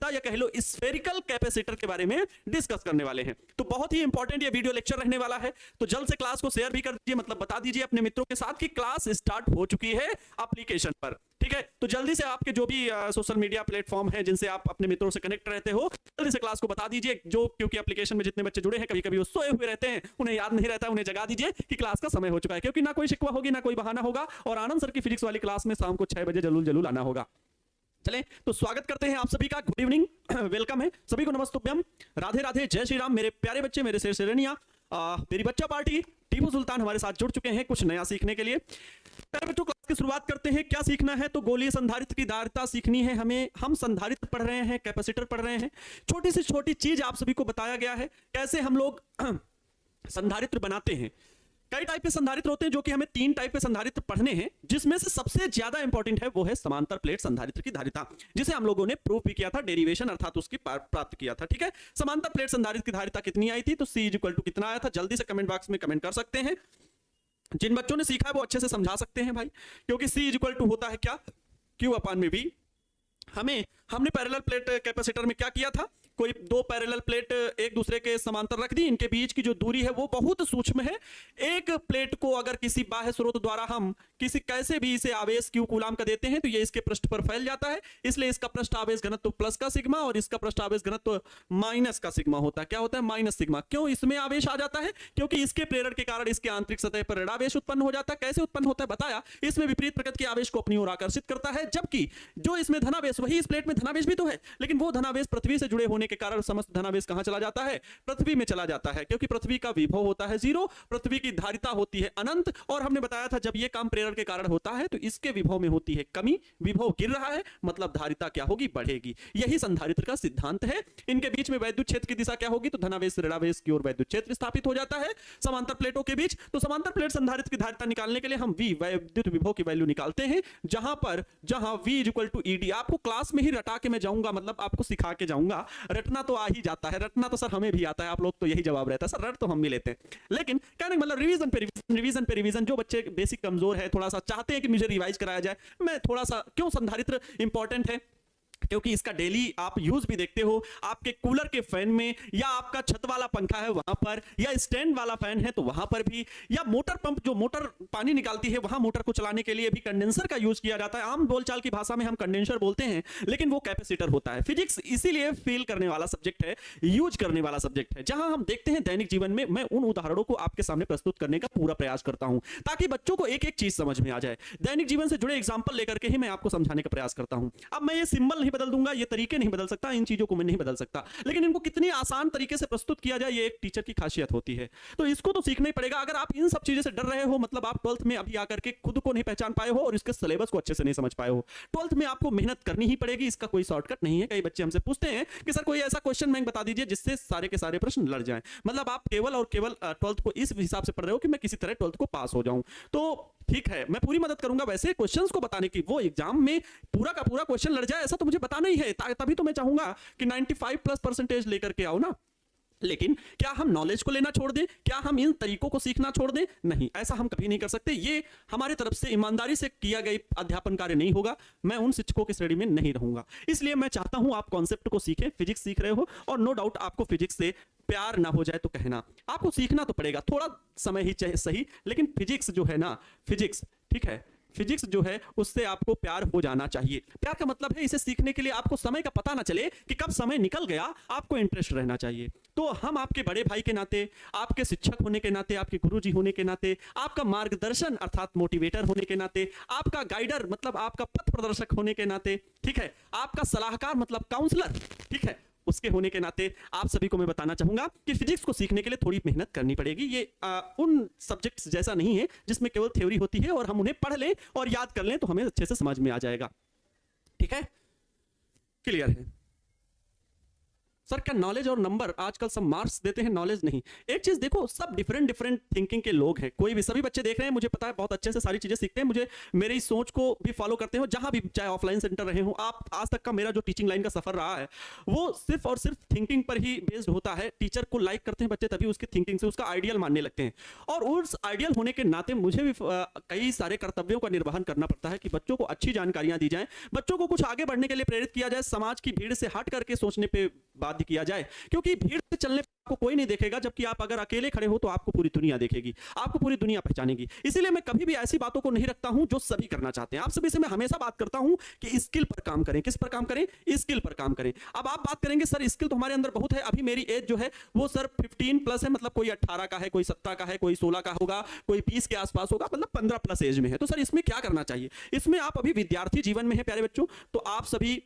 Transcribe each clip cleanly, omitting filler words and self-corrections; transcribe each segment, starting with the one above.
धारिता या कह लो स्फेरिकल कैपेसिटर के बारे में डिस्कस करने वाले हैं। तो बहुत ही इंपॉर्टेंट ये वीडियो लेक्चर रहने वाला है, तो जल्द से क्लास को शेयर भी कर दीजिए, मतलब बता दीजिए अपने मित्रों के साथ कि क्लास स्टार्ट हो चुकी है एप्लीकेशन पर। ठीक है, तो जल्दी से आपके जो भी सोशल मीडिया प्लेटफॉर्म है जिनसे आप अपने मित्रों से कनेक्ट रहते हो, जल्दी से क्लास को बता दीजिए। जो क्योंकि एप्लीकेशन में जितने बच्चे जुड़े हैं कभी कभी वो सोए हुए रहते हैं, उन्हें याद नहीं रहता, उन्हें जगा दीजिए कि क्लास का समय हो चुका है, क्योंकि ना कोई शिकवा होगी ना कोई बहाना होगा, और आनंद सर की फिजिक्स वाली क्लास में शाम को 6 बजे जरूर आना होगा। चलें, तो स्वागत करते हैं आप सभी का, गुड इवनिंग, वेलकम है सभी को, नमस्तुभ्यम, राधे राधे, जय श्री राम। मेरे प्यारे बच्चे, मेरे शेर शेरनिया, मेरी बच्चा पार्टी टीपू सुल्तान हमारे साथ जुड़ चुके हैं कुछ नया सीखने के लिए। प्यारे बच्चों, क्लास की शुरुआत करते हैं। क्या सीखना है? तो गोलीय संधारित्र की धारिता सीखनी है हमें। हम संधारित्र पढ़ रहे हैं, कैपेसिटर पढ़ रहे हैं। छोटी से छोटी चीज आप सभी को बताया गया है, कैसे हम लोग संधारित्र बनाते हैं। कई टाइप के संधारित्र होते हैं, जो कि हमें 3 टाइप के संधारित्र पढ़ने हैं, जिसमें से सबसे ज्यादा इंपॉर्टेंट है वो है समांतर प्लेट संधारित्र की धारिता, जिसे हम लोगों ने प्रूव भी किया था, डेरिवेशन अर्थात उसकी प्राप्त किया था। ठीक है, समांतर प्लेट संधारित्र की धारिता कितनी आई थी? तो C = कितना आया था? जल्दी से कमेंट बॉक्स में कमेंट कर सकते हैं। जिन बच्चों ने सीखा है वो अच्छे से समझा सकते हैं भाई, क्योंकि C = होता है क्या? Q/V। हमने पैरेलल प्लेट कैपेसिटर में क्या किया था? कोई 2 पैरेलल प्लेट एक दूसरे के समांतर रख दी, इनके बीच की जो दूरी है वो बहुत सूक्ष्म है। एक प्लेट को अगर किसी बाह्य स्रोत द्वारा हम किसी कैसे भी इसे आवेश Q कूलाम का देते हैं तो ये इसके पृष्ठ पर फैल जाता है, इसलिए इसका पृष्ठ आवेश घनत्व प्लस का सिग्मा और इसका पृष्ठ आवेश घनत्व माइनस का सिग्मा होता है। क्या होता है? Minus sigma. क्यों इसमें आवेश आ जाता है? क्योंकि इसके प्रेरण के कारण इसके आंतरिक सतह पर ऋणावेश उत्पन्न हो जाता है। कैसे उत्पन्न होता है बताया, इसमें विपरीत प्रकृति के आवेश को अपनी ओर आकर्षित करता है, जबकि जो इसमें धनावेश, वही इस प्लेट में धनावेश भी तो है, लेकिन वो धनावेश पृथ्वी से जुड़े होने के कारण समस्त धनावेश कहां चला जाता है? पृथ्वी में चला जाता है, क्योंकि पृथ्वी का विभव होता है 0, पृथ्वी की धारिता होती है अनंत। और हमने बताया था जब यह काम प्रेरण के कारण होता है तो इसके विभव में होती है कमी, विभव गिर रहा है मतलब धारिता क्या होगी? बढ़ेगी। यही संधारित्र का सिद्धांत है। इनके बीच में वैद्युत क्षेत्र की दिशा क्या होगी? तो धनावेश से ऋणावेश की ओर वैद्युत क्षेत्र स्थापित हो जाता है समांतर प्लेटों के बीच। तो समांतर प्लेट संधारित्र की धारिता निकालने के लिए हम V वैद्युत विभव की वैल्यू निकालते हैं, जहां V = ED। आपको क्लास में ही रटा के मैं जाऊंगा, मतलब आपको सिखा के जाऊंगा। रटना तो आ ही जाता है, रटना तो सर हमें भी आता है, आप लोग तो यही जवाब रहता है सर रट तो हम भी लेते हैं, लेकिन कहने मतलब रिवीजन पे रिवीजन। जो बच्चे बेसिक कमजोर है, थोड़ा सा चाहते हैं कि मुझे रिवाइज कराया जाए, मैं थोड़ा सा, क्यों संधारित्र इंपॉर्टेंट है? क्योंकि इसका डेली आप यूज भी देखते हो, आपके कूलर के फैन में, या आपका छत वाला पंखा है वहां पर, या स्टैंड वाला फैन है तो वहां पर भी, या मोटर पंप जो मोटर पानी निकालती है वहां मोटर को चलाने के लिए भी कंडेंसर का यूज किया जाता है। आम बोलचाल की भाषा में हम कंडेंसर बोलते हैं, लेकिन वो कैपेसिटर होता है। फिजिक्स इसीलिए फील करने वाला सब्जेक्ट है, यूज करने वाला सब्जेक्ट है, जहां हम देखते हैं दैनिक जीवन में। मैं उन उदाहरणों को आपके सामने प्रस्तुत करने का पूरा प्रयास करता हूं, ताकि बच्चों को एक एक चीज समझ में आ जाए। दैनिक जीवन से जुड़े एग्जाम्पल लेकर के ही मैं आपको समझाने का प्रयास करता हूं। अब मैं ये सिंबल नहीं बदल दूंगा, ये तरीके नहीं बदल सकता, इन चीजों को मैं नहीं बदल सकता, लेकिन इनको कितनी आसान तरीके से प्रस्तुत किया जाए ये एक टीचर की खासियत होती है। तो इसको तो सीखना ही पड़ेगा। अगर आप इन सब चीजों से डर रहे हो, मतलब आप 12th में अभी आकर के खुद को नहीं पहचान पाए हो और इसके सिलेबस को अच्छे से नहीं समझ पाए हो, 12th में आपको मेहनत करनी ही पड़ेगी, इसका कोई शॉर्टकट नहीं है। कई बच्चे हमसे पूछते हैं कि सर कोई ऐसा क्वेश्चन बैंक बता दीजिए जिससे सारे के सारे प्रश्न लड़ जाएं, मतलब आप केवल और केवल 12th को इस हिसाब से पढ़ रहे हो कि मैं किसी तरह 12th को पास हो जाऊं। तो ठीक है, मैं पूरी मदद करूंगा वैसे क्वेश्चंस को बताने की, वो एग्जाम में पूरा का पूरा क्वेश्चन लड़ जाए ऐसा तो मुझे बताना ही है, तभी तो मैं चाहूंगा कि 95+ % लेकर के आओ ना। लेकिन क्या हम नॉलेज को लेना छोड़ दें? क्या हम इन तरीकों को सीखना छोड़ दें? नहीं, ऐसा हम कभी नहीं कर सकते। ये हमारी तरफ से ईमानदारी से किया गया अध्यापन कार्य नहीं होगा। मैं उन शिक्षकों की श्रेणी में नहीं रहूंगा। इसलिए मैं चाहता हूं आप कॉन्सेप्ट को सीखें, फिजिक्स सीख रहे हो, और नो डाउट आपको फिजिक्स से प्यार ना हो जाए तो कहना, आपको सीखना तो पड़ेगा, थोड़ा समय ही चाहे सही, लेकिन फिजिक्स जो है ना, फिजिक्स, ठीक है, फिजिक्स जो है उससे आपको प्यार हो जाना चाहिए। प्यार का मतलब है इसे सीखने के लिए आपको समय का पता ना चले कि कब समय निकल गया, आपको इंटरेस्ट रहना चाहिए। तो हम आपके बड़े भाई के नाते, आपके शिक्षक होने के नाते, आपके गुरुजी होने के नाते, आपका मार्गदर्शन अर्थात मोटिवेटर होने के नाते, आपका गाइडर मतलब आपका पथ प्रदर्शक होने के नाते, ठीक है, आपका सलाहकार मतलब काउंसलर, ठीक है, उसके होने के नाते आप सभी को मैं बताना चाहूंगा कि फिजिक्स को सीखने के लिए थोड़ी मेहनत करनी पड़ेगी। ये उन सब्जेक्ट्स जैसा नहीं है जिसमें केवल थ्योरी होती है और हम उन्हें पढ़ लें और याद कर लें तो हमें अच्छे से समझ में आ जाएगा। ठीक है, क्लियर है? सर क्या नॉलेज और नंबर आजकल सब मार्क्स देते हैं, नॉलेज नहीं। एक चीज देखो, सब डिफरेंट डिफरेंट थिंकिंग के लोग हैं, कोई भी, सभी बच्चे देख रहे हैं, मुझे पता है बहुत अच्छे से सारी चीजें सीखते हैं, मुझे मेरी सोच को भी फॉलो करते हो, जहां भी चाहे ऑफलाइन सेंटर रहे हो आप, आज तक का मेरा जो टीचिंग लाइन का सफर रहा है वो सिर्फ और सिर्फ थिंकिंग पर ही बेस्ड होता है। टीचर को लाइक करते हैं बच्चे तभी उसकी थिंकिंग से उसका आइडियल मानने लगते हैं, और उस आइडियल होने के नाते मुझे भी कई सारे कर्तव्यों का निर्वहन करना पड़ता है कि बच्चों को अच्छी जानकारियां दी जाएं, बच्चों को कुछ आगे बढ़ने के लिए प्रेरित किया जाए, समाज की भीड़ से हट करके सोचने पे बाध्य किया जाए, क्योंकि भीड़ से चलने पर आपको कोई नहीं देखेगा, जबकि आप अगर अकेले खड़े हो तो आपको पूरी दुनिया देखेगी, आपको पूरी दुनिया पहचानेगी। इसीलिए मैं कभी भी ऐसी बातों को नहीं रखता हूं जो सभी करना चाहते हैं। आप सभी से मैं हमेशा बात करता हूं कि स्किल पर काम करें। किस पर काम करें? स्किल पर काम करें। अब आप बात करेंगे सर स्किल तो हमारे अंदर बहुत है, अभी मेरी एज जो है वो सर 15+ है, मतलब कोई 18 का है, कोई 17 का है, कोई 16 का होगा, कोई 20 के आसपास होगा, मतलब 15+ एज में है। तो सर इसमें क्या करना चाहिए? इसमें आप अभी विद्यार्थी जीवन में है प्यारे बच्चों, तो आप सभी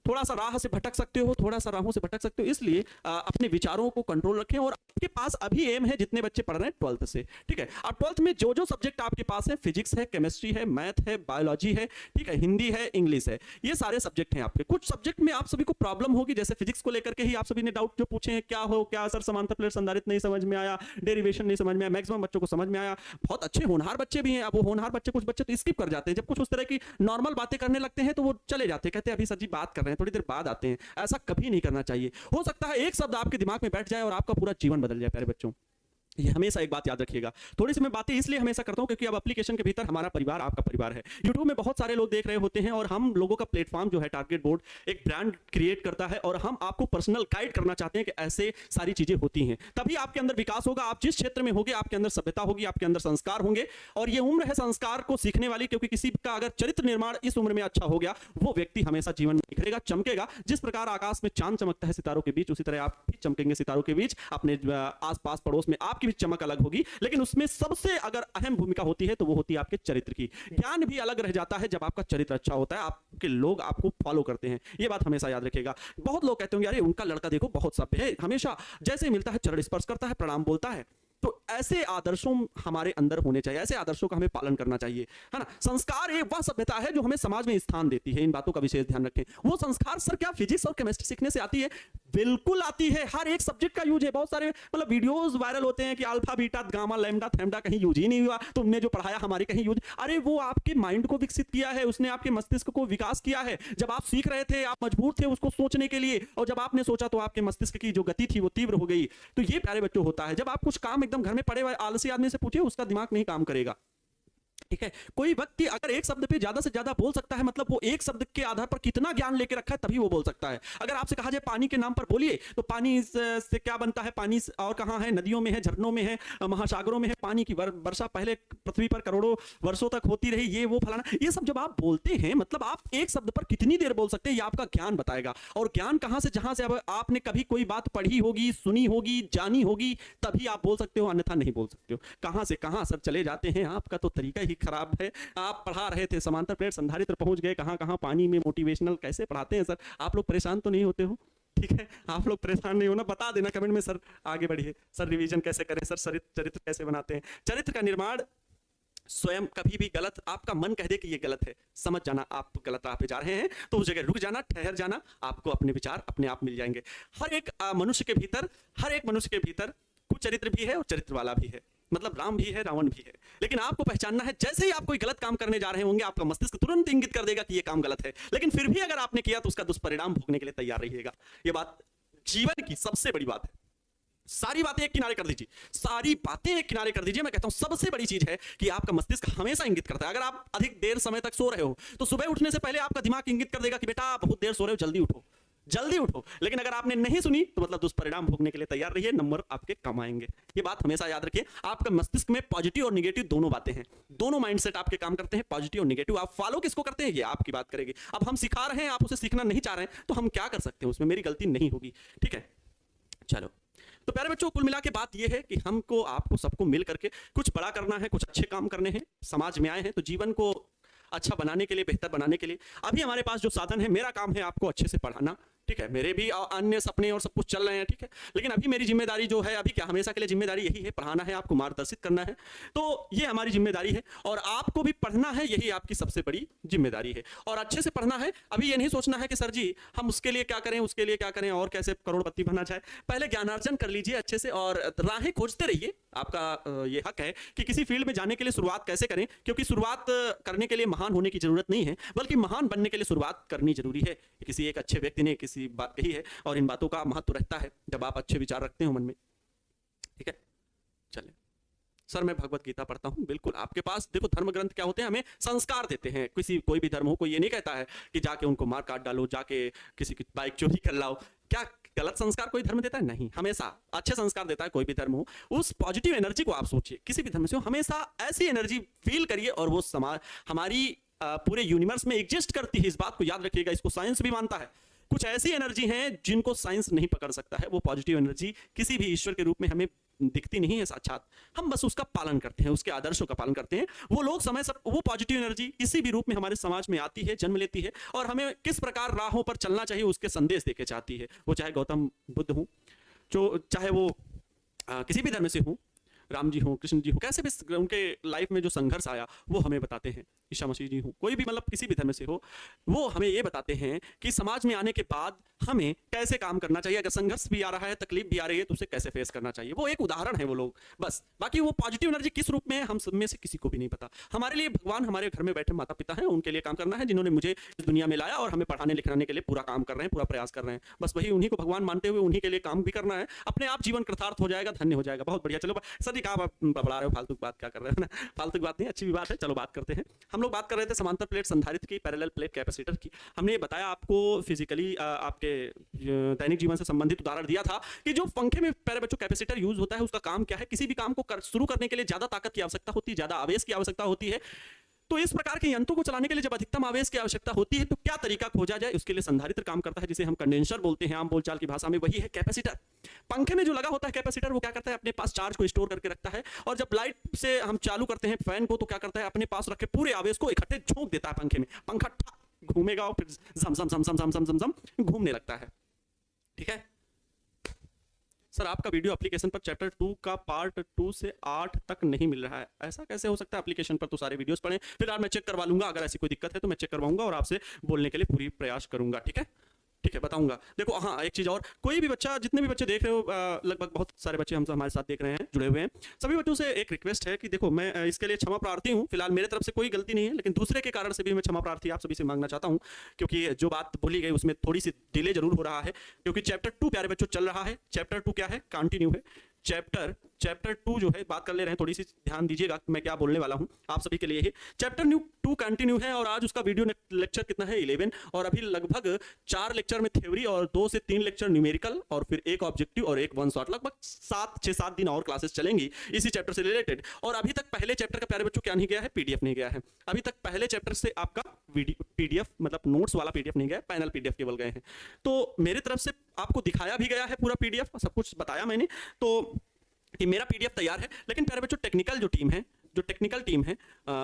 थोड़ा सा राह से भटक सकते हो, थोड़ा सा राहों से भटक सकते हो, इसलिए अपने विचारों को कंट्रोल रखें। और आपके पास अभी एम है, जितने बच्चे पढ़ रहे हैं 12th से, ठीक है, अब 12th में जो जो सब्जेक्ट आपके पास है, फिजिक्स है, केमिस्ट्री है, मैथ है, बायोलॉजी है, ठीक है, हिंदी है, इंग्लिश है, ये सारे सब्जेक्ट हैं आपके। कुछ सब्जेक्ट में आप सभी को प्रॉब्लम होगी, जैसे फिजिक्स को लेकर के ही आप सभी ने डाउट जो पूछे हैं, क्या सर समांतर प्लेट संधारित्र नहीं समझ में आया, डेरिवेशन नहीं समझ में आया, मैक्सिमम बच्चों को समझ में आया। बहुत अच्छे होनहार बच्चे भी हैं, अब वो होनहार बच्चे, कुछ बच्चे तो स्किप कर जाते हैं, जब कुछ उस तरह की नॉर्मल बातें करने लगते हैं तो वो चले जाते हैं, कहते हैं अभी सर जी बात कर रहे हैं, थोड़ी देर बाद आते हैं। ऐसा कभी नहीं करना चाहिए। हो सकता है एक शब्द आपके दिमाग में बैठ जाए और आपका पूरा जीवन बदल जाए प्यारे बच्चों। ये हमेशा एक बात याद रखिएगा। थोड़ी सी मैं बातें इसलिए हमेशा करता हूं क्योंकि अब एप्लीकेशन के भीतर हमारा परिवार आपका परिवार है। YouTube में बहुत सारे लोग देख रहे होते हैं और हम लोगों का प्लेटफॉर्म जो है टारगेट बोर्ड एक ब्रांड क्रिएट करता है और हम आपको पर्सनल गाइड करना चाहते हैं कि ऐसे सारी चीजें होती हैं, तभी आपके अंदर विकास होगा। आप जिस क्षेत्र में होंगे आपके अंदर सभ्यता होगी, आपके अंदर संस्कार होंगे, और ये उम्र है संस्कार को सीखने वाली, क्योंकि किसी का अगर चरित्र निर्माण इस उम्र में अच्छा हो गया वो व्यक्ति हमेशा जीवन में निखरेगा, चमकेगा। जिस प्रकार आकाश में चांद चमकता है सितारों के बीच, उसी तरह आप भी चमकेंगे सितारों के बीच। अपने आस पास पड़ोस में आपकी भी चमक अलग होगी, लेकिन उसमें सबसे अगर अहम भूमिका होती है तो वो होती है आपके चरित्र की। ज्ञान भी अलग रह जाता है जब आपका चरित्र अच्छा होता है, आपके लोग आपको फॉलो करते हैं। ये बात हमेशा याद रखिएगा। बहुत लोग कहते होंगे अरे उनका लड़का देखो बहुत सभ्य है, हमेशा जैसे मिलता है चरण स्पर्श करता है, प्रणाम बोलता है। तो ऐसे आदर्शों हमारे अंदर होने चाहिए, ऐसे आदर्शों का हमें पालन करना चाहिए, है ना। संस्कार एक वह सभ्यता है जो हमें समाज में स्थान देती है, इन बातों का विशेष ध्यान रखें। वो संस्कार सर क्या फिजिक्स और केमिस्ट्री सीखने से आती है? बिल्कुल आती है। हर एक सब्जेक्ट का यूज है। बहुत सारे मतलब वीडियोस वायरल होते हैं कि अल्फा बीटा गामा लैम्डा थैम्डा कहीं यूज ही नहीं हुआ, तुमने जो पढ़ाया हमारे कहीं यूज। अरे वो आपके माइंड को विकसित किया है, उसने आपके मस्तिष्क को विकास किया है। जब आप सीख रहे थे आप मजबूर थे उसको सोचने के लिए, और जब आपने सोचा तो आपके मस्तिष्क की जो गति थी वो तीव्र हो गई। तो ये प्यारे बच्चों होता है। जब आप कुछ काम एकदम घर में पड़े हुए आलसी आदमी से पूछिए, उसका दिमाग नहीं काम करेगा, ठीक है। कोई व्यक्ति अगर एक शब्द पे ज्यादा से ज्यादा बोल सकता है, मतलब वो एक शब्द के आधार पर कितना ज्ञान लेके रखा है तभी वो बोल सकता है। अगर आपसे कहा जाए पानी के नाम पर बोलिए, तो पानी से क्या बनता है, पानी और कहां है, नदियों में है, झरनों में है, महासागरों में है। पानी की वर्षा पहले पृथ्वी पर करोड़ों वर्षों तक होती रही, ये वो फलाना, ये सब जब आप बोलते हैं मतलब आप एक शब्द पर कितनी देर बोल सकते हैं, ये आपका ज्ञान बताएगा। और ज्ञान कहां से, जहां से अब आपने कभी कोई बात पढ़ी होगी, सुनी होगी, जानी होगी, तभी आप बोल सकते हो, अन्यथा नहीं बोल सकते हो। कहां से कहां सर चले जाते हैं, आपका तो तरीका ही खराब है। आप पढ़ा रहे थे समांतर प्लेट संधारित्र, पहुंच गए कहां कहां पानी में, मोटिवेशनल कैसे पढ़ाते हैं सर। आप लोग परेशान तो नहीं होते हो? ठीक है, आप लोग परेशान नहीं होना, बता देना कमेंट में सर आगे बढ़िए, सर रिवीजन कैसे करें, सर चरित्र कैसे बनाते हैं। चरित्र का निर्माण स्वयं कभी भी गलत, आपका मन कह दे कि ये गलत है, समझ जाना आप गलत राह पे जा रहे हैं, तो उस जगह रुक जाना, ठहर जाना, आपको अपने विचार अपने आप मिल जाएंगे। हर एक मनुष्य के भीतर कुछ चरित्र भी है और चरित्र वाला भी है, मतलब राम भी है रावण भी है। लेकिन आपको पहचानना है, जैसे ही आप कोई गलत काम करने जा रहे होंगे आपका मस्तिष्क तुरंत इंगित कर देगा कि ये काम गलत है, लेकिन फिर भी अगर आपने किया तो उसका दुष्परिणाम भोगने के लिए तैयार रहिएगा। ये बात जीवन की सबसे बड़ी बात है। सारी बातें एक किनारे कर दीजिए, सारी बातें एक किनारे कर दीजिए। मैं कहता हूं सबसे बड़ी चीज है कि आपका मस्तिष्क हमेशा इंगित करता है। अगर आप अधिक देर समय तक सो रहे हो तो सुबह उठने से पहले आपका दिमाग इंगित कर देगा कि बेटा बहुत देर सो रहे हो, जल्दी उठो जल्दी उठो। लेकिन अगर आपने नहीं सुनी तो मतलब दुष्परिणाम भोगने के लिए तैयार रहिए, नंबर आपके कम आएंगे। ये बात हमेशा याद रखिए। आपका मस्तिष्क में पॉजिटिव और निगेटिव दोनों बातें हैं, दोनों माइंडसेट आपके काम करते हैं, पॉजिटिव और निगेटिव। आप फॉलो किसको करते हैं ये आपकी बात करेगी। अब हम सिखा रहे हैं, आप उसे सीखना नहीं चाह रहे हैं, तो हम क्या कर सकते हैं, उसमें मेरी गलती नहीं होगी, ठीक है। चलो तो प्यारे बच्चों, कुल मिला के बात यह है कि हमको आपको सबको मिल करके कुछ बड़ा करना है, कुछ अच्छे काम करने हैं। समाज में आए हैं तो जीवन को अच्छा बनाने के लिए, बेहतर बनाने के लिए। अभी हमारे पास जो साधन है, मेरा काम है आपको अच्छे से पढ़ाना, ठीक है, मेरे भी अन्य सपने और सब कुछ चल रहे हैं, ठीक है, लेकिन अभी मेरी जिम्मेदारी जो है, अभी क्या हमेशा के लिए जिम्मेदारी यही है, पढ़ाना है, आपको मार्गदर्शित करना है। तो ये हमारी जिम्मेदारी है और आपको भी पढ़ना है, यही आपकी सबसे बड़ी जिम्मेदारी है और अच्छे से पढ़ना है। अभी ये नहीं सोचना है कि सर जी हम उसके लिए क्या करें, उसके लिए क्या करें और कैसे करोड़पति बनना चाहे। पहले ज्ञानार्जन कर लीजिए अच्छे से और राहें खोजते रहिए। आपका ये हक है कि किसी फील्ड में जाने के लिए शुरुआत कैसे करें, क्योंकि शुरुआत करने के लिए महान होने की जरूरत नहीं है, बल्कि महान बनने के लिए शुरुआत करनी जरूरी है। किसी एक अच्छे व्यक्ति ने किसी बात कही है और इन बातों का महत्व रहता है जब आप अच्छे विचार रखते हो मन में, ठीक है। चलिए सर, मैं भगवत गीता पढ़ता हूं। बिल्कुल, आपके पास देखो धर्म ग्रंथ क्या होते हैं, हमें संस्कार देते हैं। किसी कोई भी धर्म हो, कोई ये नहीं कहता है कि जाके उनको मार काट डालो, जाके किसी की बाइक चोरी कर लाओ। क्या गलत संस्कार कोई धर्म देता है? नहीं, हमेशा अच्छे संस्कार देता है कोई भी धर्म हो। उस पॉजिटिव एनर्जी को आप सोचिए, किसी भी धर्म से हो हमेशा ऐसी एनर्जी फील करिए और वो समाज हमारी पूरे यूनिवर्स में एग्जिस्ट करती है। इस बात को याद रखिएगा, इसको साइंस भी मानता है। कुछ ऐसी एनर्जी हैं जिनको साइंस नहीं पकड़ सकता है। वो पॉजिटिव एनर्जी किसी भी ईश्वर के रूप में हमें दिखती नहीं है साक्षात, हम बस उसका पालन करते हैं, उसके आदर्शों का पालन करते हैं। वो लोग समय सब वो पॉजिटिव एनर्जी किसी भी रूप में हमारे समाज में आती है, जन्म लेती है और हमें किस प्रकार राहों पर चलना चाहिए उसके संदेश देके चाहती है। वो चाहे गौतम बुद्ध हो, जो चाहे वो किसी भी धर्म से हो, राम जी हो, कृष्ण जी हो, कैसे भी उनके लाइफ में जो संघर्ष आया वो हमें बताते हैं। ईशा मसीह जी हो, कोई भी मतलब किसी भी धर्म से हो, वो हमें ये बताते हैं कि समाज में आने के बाद हमें कैसे काम करना चाहिए। अगर संघर्ष भी आ रहा है, तकलीफ भी आ रही है, तो उसे कैसे फेस करना चाहिए। वो एक उदाहरण है वो लोग, बस। बाकी वो पॉजिटिव एनर्जी किस रूप में है हम सब में से किसी को भी नहीं पता। हमारे लिए भगवान हमारे घर में बैठे माता पिता हैं, उनके लिए काम करना है, जिन्होंने मुझे इस दुनिया में लाया और हमें पढ़ाने लिखाने के लिए पूरा काम कर रहे हैं, पूरा प्रयास कर रहे हैं। बस वही उन्हीं को भगवान मानते हुए उन्हीं के लिए काम भी करना है। अपने आप जीवन कृतार्थ हो जाएगा, धन्य हो जाएगा। बहुत बढ़िया। चलो सर जी, कहाँ बड़ा रहे हो, फालतू बात क्या कर रहे हो ना? फालतू बात नहीं, अच्छी भी बात है। चलो बात करते हैं। हम लोग बात कर रहे थे समांतर प्लेट संधारित्र की, पैरेलल प्लेट कैपेसिटर की। हमने बताया आपको फिजिकली आपके दैनिक जीवन से संबंधित उदाहरण दिया था कि जो पंखे में प्यारे बच्चों कैपेसिटर यूज होता है उसका काम क्या है। किसी भी काम को शुरू करने के लिए ज्यादा ताकत की आवश्यकता होती है, ज्यादा आवेश की आवश्यकता होती है। तो इस प्रकार के यंत्रों को चलाने के लिए जब अधिकतम आवेश की आवश्यकता होती है तो क्या तरीका खोजा जाए, उसके लिए संधारित्र काम करता है, जिसे हम कंडेंसर बोलते हैं आम बोलचाल की भाषा में। वही है कैपेसिटर। पंखे में जो लगा होता है कैपेसिटर, वो क्या करता है, अपने पास चार्ज को स्टोर करके रखता है और जब लाइट से हम चालू करते हैं फैन को, तो क्या करता है, अपने पास रखे पूरे आवेश को इकट्ठे झोंक देता है पंखे में। पंखा घूमेगा और फिर झम झम झम झम झम झम झम झम घूमने लगता है, ठीक है। सर आपका वीडियो एप्लीकेशन पर चैप्टर 2 का पार्ट 2 से 8 तक नहीं मिल रहा है, ऐसा कैसे हो सकता है? एप्लीकेशन पर तो सारे वीडियोस पढ़ें। फिलहाल मैं चेक करवा लूंगा, अगर ऐसी कोई दिक्कत है तो मैं चेक करवाऊंगा और आपसे बोलने के लिए पूरी प्रयास करूंगा, ठीक है। ठीक है, बताऊंगा। देखो हाँ, एक चीज़ और, कोई भी बच्चा, जितने भी बच्चे देख रहे हो, लगभग बहुत सारे बच्चे हम हमारे साथ देख रहे हैं, जुड़े हुए हैं, सभी बच्चों से एक रिक्वेस्ट है कि देखो, मैं इसके लिए क्षमा प्रार्थी हूँ। फिलहाल मेरे तरफ से कोई गलती नहीं है, लेकिन दूसरे के कारण से भी मैं क्षमा प्रार्थी आप सभी से मांगना चाहता हूँ, क्योंकि जो बात बोली गई उसमें थोड़ी सी डिले जरूर हो रहा है, क्योंकि चैप्टर 2 प्यारे बच्चों चल रहा है। चैप्टर 2 क्या है, कंटिन्यू है। चैप्टर 2 जो है, बात कर ले रहे हैं, थोड़ी सी ध्यान दीजिएगा मैं क्या बोलने वाला हूं आप सभी के लिए ही। चैप्टर 2 कंटिन्यू है और आज उसका वीडियो लेक्चर कितना है, 11, और अभी लगभग 4 लेक्चर में थ्योरी और 2 से 3 लेक्चर न्यूमेरिकल और फिर एक ऑब्जेक्टिव और एक वन शॉट। लगभग 6-7 दिन और क्लासेस चलेंगी इसी चैप्टर से रिलेटेड। और अभी तक पहले चैप्टर का प्यारे बच्चों क्या नहीं गया है, पीडीएफ नहीं गया है। अभी तक पहले चैप्टर से आपका पीडीएफ मतलब नोट्स वाला पीडीएफ नहीं गया, पैनल पीडीएफ केवल गए हैं। तो मेरे तरफ से आपको दिखाया भी गया है पूरा पीडीएफ, सब कुछ बताया मैंने तो कि मेरा पीडीएफ तैयार है। लेकिन प्यारे बच्चों, टेक्निकल जो टेक्निकल टीम है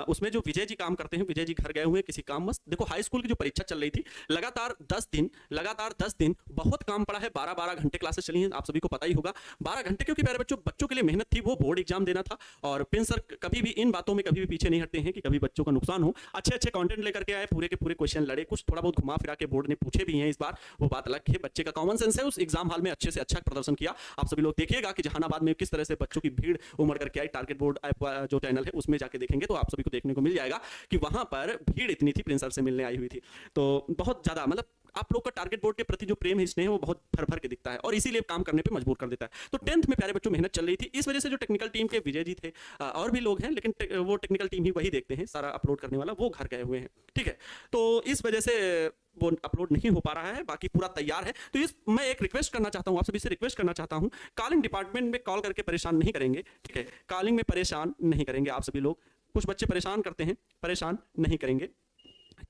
उसमें जो विजय जी काम करते हैं, विजय जी घर गए हुए किसी काम मस्त। देखो हाई स्कूल की जो परीक्षा चल रही थी, लगातार 10 दिन बहुत काम पड़ा है। 12-12 घंटे क्लासेस चली हैं, आप सभी को पता ही होगा। 12 घंटे, क्योंकि प्यारे बच्चों के लिए मेहनत थी, वो बोर्ड एग्जाम देना था। और पिन सर कभी भी इन बातों में कभी भी पीछे नहीं हटते हैं कि कभी बच्चों का नुकसान हो। अच्छे कंटेंट लेकर के आए, पूरे के पूरे क्वेश्चन लड़े, कुछ थोड़ा बहुत घुमा फिरा के बोर्ड ने पूछे भी हैं इस बार, वो बात अलग है। बच्चे का कॉमन सेंस है, उस एग्जाम हॉल में अच्छे से अच्छा प्रदर्शन किया। आप सभी लोग देखिएगा कि जहानाबाद में किस तरह से बच्चों की भीड़ उमड़ करके आई। टारगेट बोर्ड जो चैनल है उसमें जाके देखेंगे तो आप सभी को देखने को मिल जाएगा कि वहां पर भीड़ इतनी थी, प्रिंस सर से मिलने आई हुई थी। तो बहुत ज्यादा, मतलब आप लोग का टारगेट बोर्ड के प्रति जो प्रेम है, स्नेह, वो बहुत भर के दिखता है और इसीलिए काम करने पे मजबूर कर देता है। तो 10th में प्यारे बच्चों मेहनत चल रही थी, इस वजह से जो टेक्निकल टीम के विजय जी थे, और भी लोग हैं, लेकिन वो टेक्निकल टीम ही वही देखते हैं, सारा अपलोड करने वाला, वो घर गए हुए हैं, ठीक है। तो इस वजह से वो अपलोड नहीं हो पा रहा है, बाकी पूरा तैयार है। तो मैं एक रिक्वेस्ट करना चाहता हूँ, आप सभी से रिक्वेस्ट करना चाहता हूँ, कॉलिंग डिपार्टमेंट में कॉल करके परेशान नहीं करेंगे, ठीक है। कॉलिंग में परेशान नहीं करेंगे आप सभी लोग। कुछ बच्चे परेशान करते हैं, परेशान नहीं करेंगे।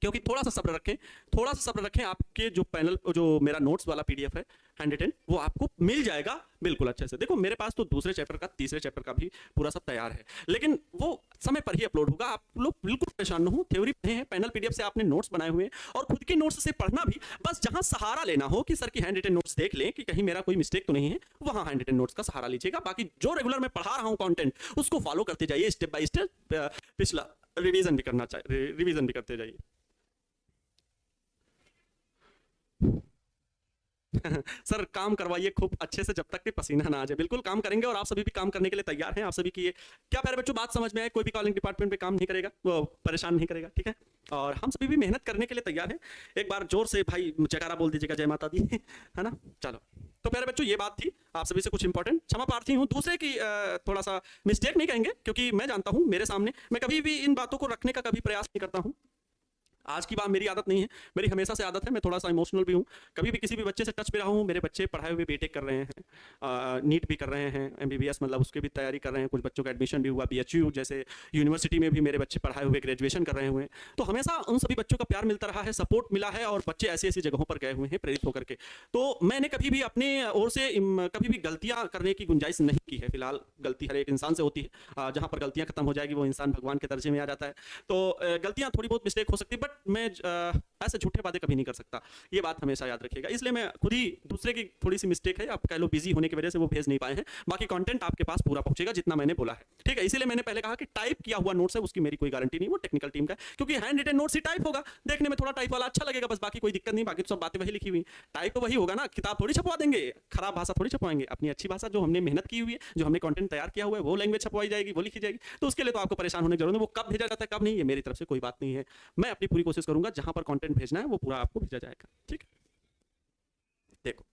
क्योंकि थोड़ा सा सब्र रखें, थोड़ा सा सब्र रखें, आपके जो पैनल जो मेरा नोट्स वाला पीडीएफ है हैंड रिटन, वो आपको मिल जाएगा बिल्कुल अच्छे से। देखो मेरे पास तो दूसरे चैप्टर का, तीसरे चैप्टर का भी पूरा सब तैयार है, लेकिन वो समय पर ही अपलोड होगा। आप लोग बिल्कुल परेशान न हो, थ्योरी पढ़े हैं, पैनल पीडीएफ से आपने नोट्स बनाए हुए हैं, और खुद के नोट्स से पढ़ना भी, बस जहां सहारा लेना हो कि सर की हैंड रिटन नोट्स देख लें कि कहीं मेरा कोई मिस्टेक तो नहीं है, वहां हैंड रिटन नोट्स का सहारा लीजिएगा। बाकी जो रेगुलर मैं पढ़ा रहा हूं कंटेंट, उसको फॉलो करते जाइए स्टेप बाय स्टेप, पिछला रिवीजन भी करना चाहिए, रिवीजन भी करते जाइए। सर काम करवाइए खूब अच्छे से जब तक कि पसीना ना आ जाए। बिल्कुल काम करेंगे, और आप सभी भी काम करने के लिए तैयार हैं। आप सभी की ये क्या प्यारे बच्चों बात समझ में आए? कोई भी कॉलिंग डिपार्टमेंट पे काम नहीं करेगा, वो परेशान नहीं करेगा, ठीक है? और हम सभी भी मेहनत करने के लिए तैयार हैं। एक बार जोर से भाई जयकारा बोल दीजिएगा, जय माता दी, है ना? चलो, तो प्यारे बच्चों ये बात थी आप सभी से कुछ इंपॉर्टेंट। क्षमा प्रार्थी हूँ दूसरे की थोड़ा सा मिस्टेक नहीं कहेंगे, क्योंकि मैं जानता हूँ मेरे सामने मैं कभी भी इन बातों को रखने का कभी प्रयास नहीं करता हूँ। आज की बात मेरी आदत नहीं है, मेरी हमेशा से आदत है। मैं थोड़ा सा इमोशनल भी हूँ, कभी भी किसी भी बच्चे से टच पे रहा हूँ। मेरे बच्चे पढ़ाए हुए बीटेक कर रहे हैं, नीट भी कर रहे हैं, एमबीबीएस मतलब उसके भी तैयारी कर रहे हैं, कुछ बच्चों का एडमिशन भी हुआ, बीएचयू जैसे यूनिवर्सिटी में भी मेरे बच्चे पढ़ाए हुए ग्रेजुएशन कर रहे हुए हैं। तो हमेशा उन सभी बच्चों का प्यार मिलता रहा है, सपोर्ट मिला है, और बच्चे ऐसी ऐसी जगहों पर गए हुए हैं प्रेरित होकर के। तो मैंने कभी भी अपने ओर से कभी भी गलतियाँ करने की गुंजाइश नहीं की है। फिलहाल गलती हर एक इंसान से होती है, जहाँ पर गलतियाँ खत्म हो जाएगी वो इंसान भगवान के दर्जे में आ जाता है। तो गलतियाँ थोड़ी बहुत मिस्टेक हो सकती है, बट मैं ऐसे झूठे वादे कभी नहीं कर सकता, ये बात हमेशा याद रखिएगा। इसलिए मैं खुद ही, दूसरे की थोड़ी सी मिस्टेक है, आप कह लो बिजी होने की वजह से वो भेज नहीं पाए हैं, बाकी कंटेंट आपके पास पूरा पहुंचेगा जितना मैंने बोला है, ठीक है? इसीलिए मैंने पहले कहा कि टाइप किया हुआ नोट्स है उसकी मेरी कोई गारंटी नहीं, वो टेक्निकल टीम का है, क्योंकि हैंड रिटन नोट्स ही टाइप होगा, देखने में थोड़ा टाइप वाला अच्छा लगेगा, बस बाकी कोई दिक्कत नहीं, बाकी तो सब बातें वही लिखी हुई। टाइप तो वही होगा ना, किताब थोड़ी छपवा देंगे, खराब भाषा थोड़ी छपवाएंगे, अपनी अच्छी भाषा जो हमने मेहनत की हुई है, जो हमने कंटेंट तैयार किया हुआ है, वो लैंग्वेज छपवाई जाएगी, वो लिखी जाएगी। तो उसके लिए तो आपको परेशान होने की जरूरत है। वो कब भेजा जाता है कब नहीं, ये मेरी तरफ से कोई बात नहीं है। मैं अपनी पूरी कोशिश करूंगा, जहां पर कंटेंट भेजना है वो पूरा आपको भेजा जाएगा, ठीक है? देखो,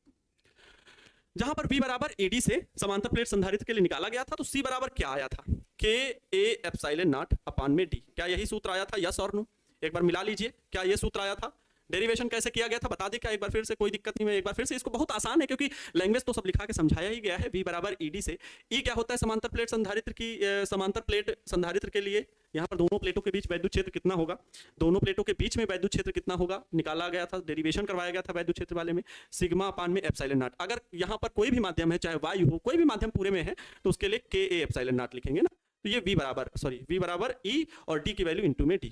जहां पर V बराबर AD से समांतर प्लेट संधारित्र के लिए निकाला गया था, तो C बराबर क्या आया था? KA एप्सिलॉन नॉट अपान में D। क्या यही सूत्र आया था? यस और नो? एक बार मिला लीजिए, क्या ये सूत्र आया था? डेरिवेशन कैसे किया गया था बता दे क्या एक बार फिर से? कोई दिक्कत नहीं है, एक बार फिर से। इसको बहुत आसान है, क्योंकि लैंग्वेज तो सब लिखा के समझाया ही गया है। V बराबर ED से E क्या होता है? समांतर प्लेट संधारित्र की, समांतर प्लेट संधारित्र के लिए यहाँ पर दोनों प्लेटों के बीच वैद्युत क्षेत्र कितना होगा, दोनों प्लेटों के बीच में वैद्युत क्षेत्र कितना होगा, निकाला गया था, डेरिवेशन करवाया गया था वैद्युत क्षेत्र वाले में, सिग्मा अपान में एप्सिलॉन नॉट। अगर यहाँ पर कोई भी माध्यम है, चाहे वायु हो, कोई भी माध्यम पूरे में है, तो उसके लिए KA एप्सिलॉन नॉट लिखेंगे ना। तो ये V बराबर E और D की वैल्यू इंटू में D।